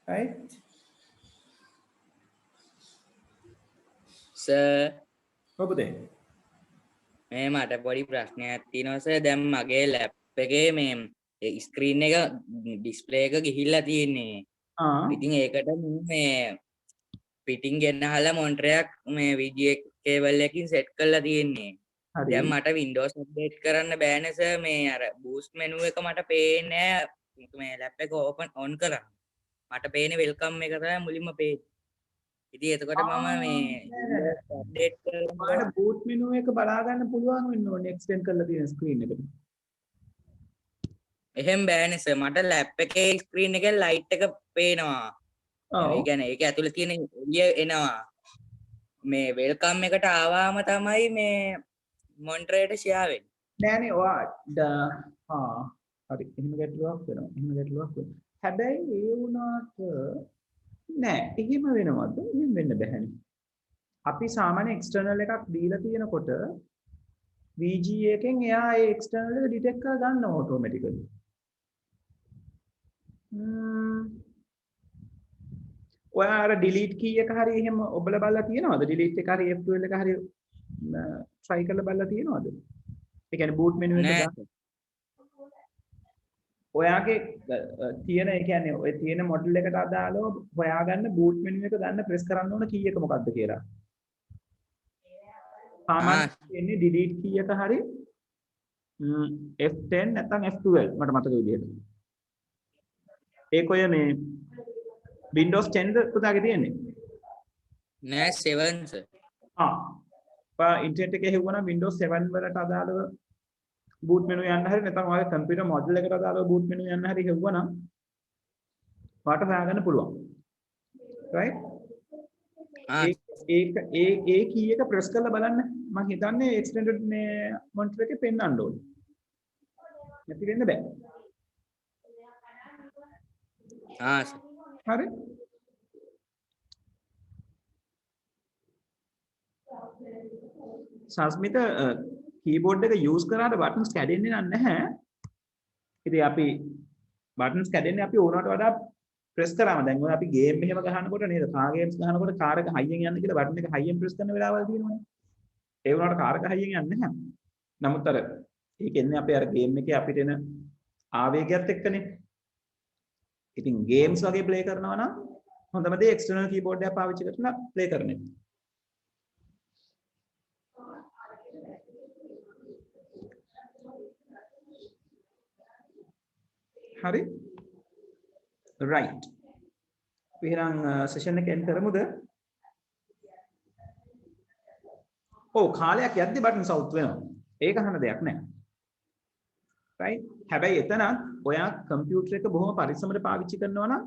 right? සර් ඔබදේ මේ මට පොඩි ප්‍රශ්නයක් තියෙනවා සර්. දැන් මගේ ලැප් එකේ මේ ස්ක්‍රීන් එක ඩිස්ප්ලේ එක ගිහිල්ලා තියෙන්නේ. ඉතින් ඒකට මේ පිටින් ගෙනහලා මොනිටරයක් මේ VGA කේබල් එකකින් සෙට් කරලා තියෙන්නේ. දැන් මට Windows අප්ඩේට් කරන්න බෑනේ සර්. මේ අර boost menu එක මට පේන්නේ නැහැ. මේ ලැප් එක on කරා. මට පේන්නේ welcome එක තමයි මුලින්ම පේන්නේ. ඉතින් එතකොට මම මේ අප්ඩේට් කරලා boot menu එක බලා ගන්න පුළුවන් වෙන්න ඕනේ extend කරලා තියෙන screen එකට. එහෙම බෑනේ සර්. මට ලැප් එකේ ස්ක්‍රීන් එකේ ලයිට් එක පේනවා. ඒ කියන්නේ ඒක ඇතුලේ තියෙන එළිය එනවා. මේ වෙල්කම් එකට ආවම තමයි මේ මොනිටරයට ෂෙයා වෙන්නේ. නෑනේ ඔයා හරි එහෙම ගැටලුවක් වෙනවා. හැබැයි ඒ වුණාට නෑ එහෙම වෙනවද? එහෙම වෙන්න බෑනේ. අපි සාමාන්‍ය එක්ස්ටර්නල් එකක් දීලා තියෙනකොට VGA එකෙන් එයා ඒ එක්ස්ටර්නල් එක ඩිටෙක්ට් කර ගන්නවා ඔටෝමැටිකලි. ඔයා අර delete key එක හරි එහෙම ඔබලා බලලා තියෙනවද? delete එක හරි F12 එක හරි try කරලා බලලා තියෙනවද? ඒ කියන්නේ boot menu එක ගන්න. ඔයාගේ තියෙන ඒ කියන්නේ ඔය තියෙන මොඩල් එකට අදාළව හොයාගන්න boot menu එක ගන්න press කරන්න ඕන key එක මොකක්ද කියලා. සාමාන්‍යයෙන් delete key එක හරි F10 නැත්නම් F12 මට මතක විදිහට. ඒක ඔය මේ Windows 10 ද පුතාගේ තියෙන්නේ? නෑ 7 සර්. ඉන්ටර්නෙට් එකේ හෙව්වනම් Windows 7 වලට අදාළව boot menu යන්න හරි නැත්නම් ඔයාගේ කම්පියුටර් මොඩල් එකට අදාළව boot menu යන්න හරි හෙව්වනම් ඔයාට හොයාගන්න පුළුවන්. right? ඒ key එක press කරලා බලන්න. මම හිතන්නේ extended මේ monitor එකේ පෙන්වන්න ඕනේ. නැති වෙන්න බෑ. හරි. සස්මිත කීබෝඩ් එක යූස් කරාට බටන්ස් කැඩෙන්නේ නැහැ. ඉතින් අපි බටන්ස් කැඩෙන්නේ අපි ඕනකට වඩා ප්‍රෙස් කරාම. දැන් ඔය අපි ගේම් මෙහෙම ගහනකොට නේද? කාර් ගේම්ස් ගහනකොට කාර් එක හයියෙන් යන්න කියලා බටන් එක හයියෙන් ප්‍රෙස් කරන වෙලාවල් තියෙනවනේ. ඒ වුණාට කාර් එක හයියෙන් යන්නේ නැහැ. නමුත් අර ඒක එන්නේ අපේ අර ගේම් එකේ අපිට එන ආවේගයත් එක්කනේ. ඉතින් ගේම්ස් වගේ ප්ලේ කරනවා නම් හොඳම දේ එක්ස්ටර්නල් කීබෝඩ් එක පාවිච්චි කරලා ප්ලේ කරන එක. හරි? right. එහෙනම් සෙෂන් එක එන්ඩ් කරමුද? ඔව් කාලයක් යද්දි බටන් සවුත් වෙනවා. ඒක අහන දෙයක් නෑ. right? හැබැයි එතන ඔයා කම්පියුටර් එක බොහොම පරිස්සමට පාවිච්චි කරනවා නම්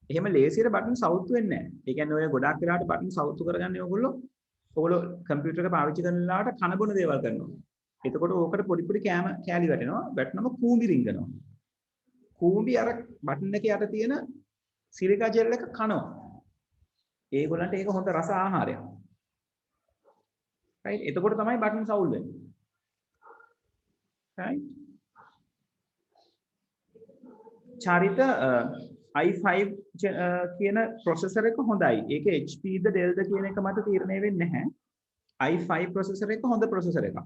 එහෙම ලේසියට බටන් සවුත් වෙන්නේ නැහැ. ඒ කියන්නේ ඔය ගොඩාක් වෙලාවට බටන් සවුත් කරගන්නේ ඔයගොල්ලෝ කම්පියුටර් එක පාවිච්චි කරන වෙලාවට කන බොන දේවල් කරනවා. එතකොට ඕකට පොඩි පොඩි කෑලි වැටෙනවා. වැටෙනම කූඹි රිංගනවා. කූඹි අර බටන් එකේ යට තියෙන සිලිකා ජෙල් එක කනවා. ඒගොල්ලන්ට ඒක හොඳ රස ආහාරයක්. right? එතකොට තමයි බටන් සවුල් වෙන්නේ. right? චාරිත i5 කියන ප්‍රොසෙසර් එක හොඳයි. ඒක HP ද Dell ද කියන එක මත තීරණය වෙන්නේ නැහැ. i5 ප්‍රොසෙසර් එක හොඳ ප්‍රොසෙසර් එකක්.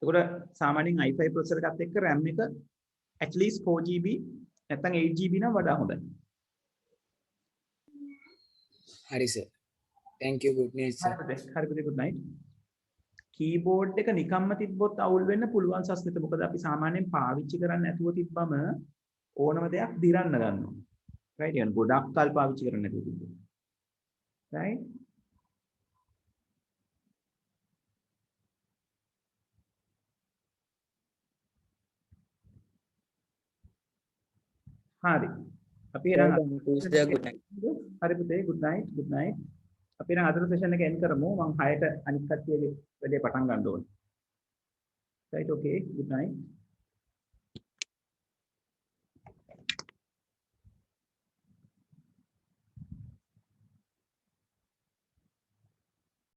ඒකට සාමාන්‍යයෙන් i5 ප්‍රොසෙසර් එකත් එක්ක RAM එක at least 4GB නැත්නම් 8GB නම් වඩා හොඳයි. හරි sir. thank you good night sir. හරි good night. කීබෝඩ් එක නිකම්ම තිබ්බොත් අවුල් වෙන්න පුළුවන් සස්මිත. මොකද අපි සාමාන්‍යයෙන් පාවිච්චි කරන්නේ නැතුව තිබ්බම ඕනම දෙයක් දිරන්න ගන්නවා. right? يعني ගොඩක් කල් පාවිච්චි කරන්නේ නැතුව තිබ්බොත්. right? හරි. අපි එහෙනම් හරි පුතේ good night. අපි එහෙනම් අද සෙෂන් එක එන්ඩ් කරමු. මම 6ට අනිත් කට්ටියගේ වැඩේ පටන් ගන්න ඕනේ. right? Okay, good night.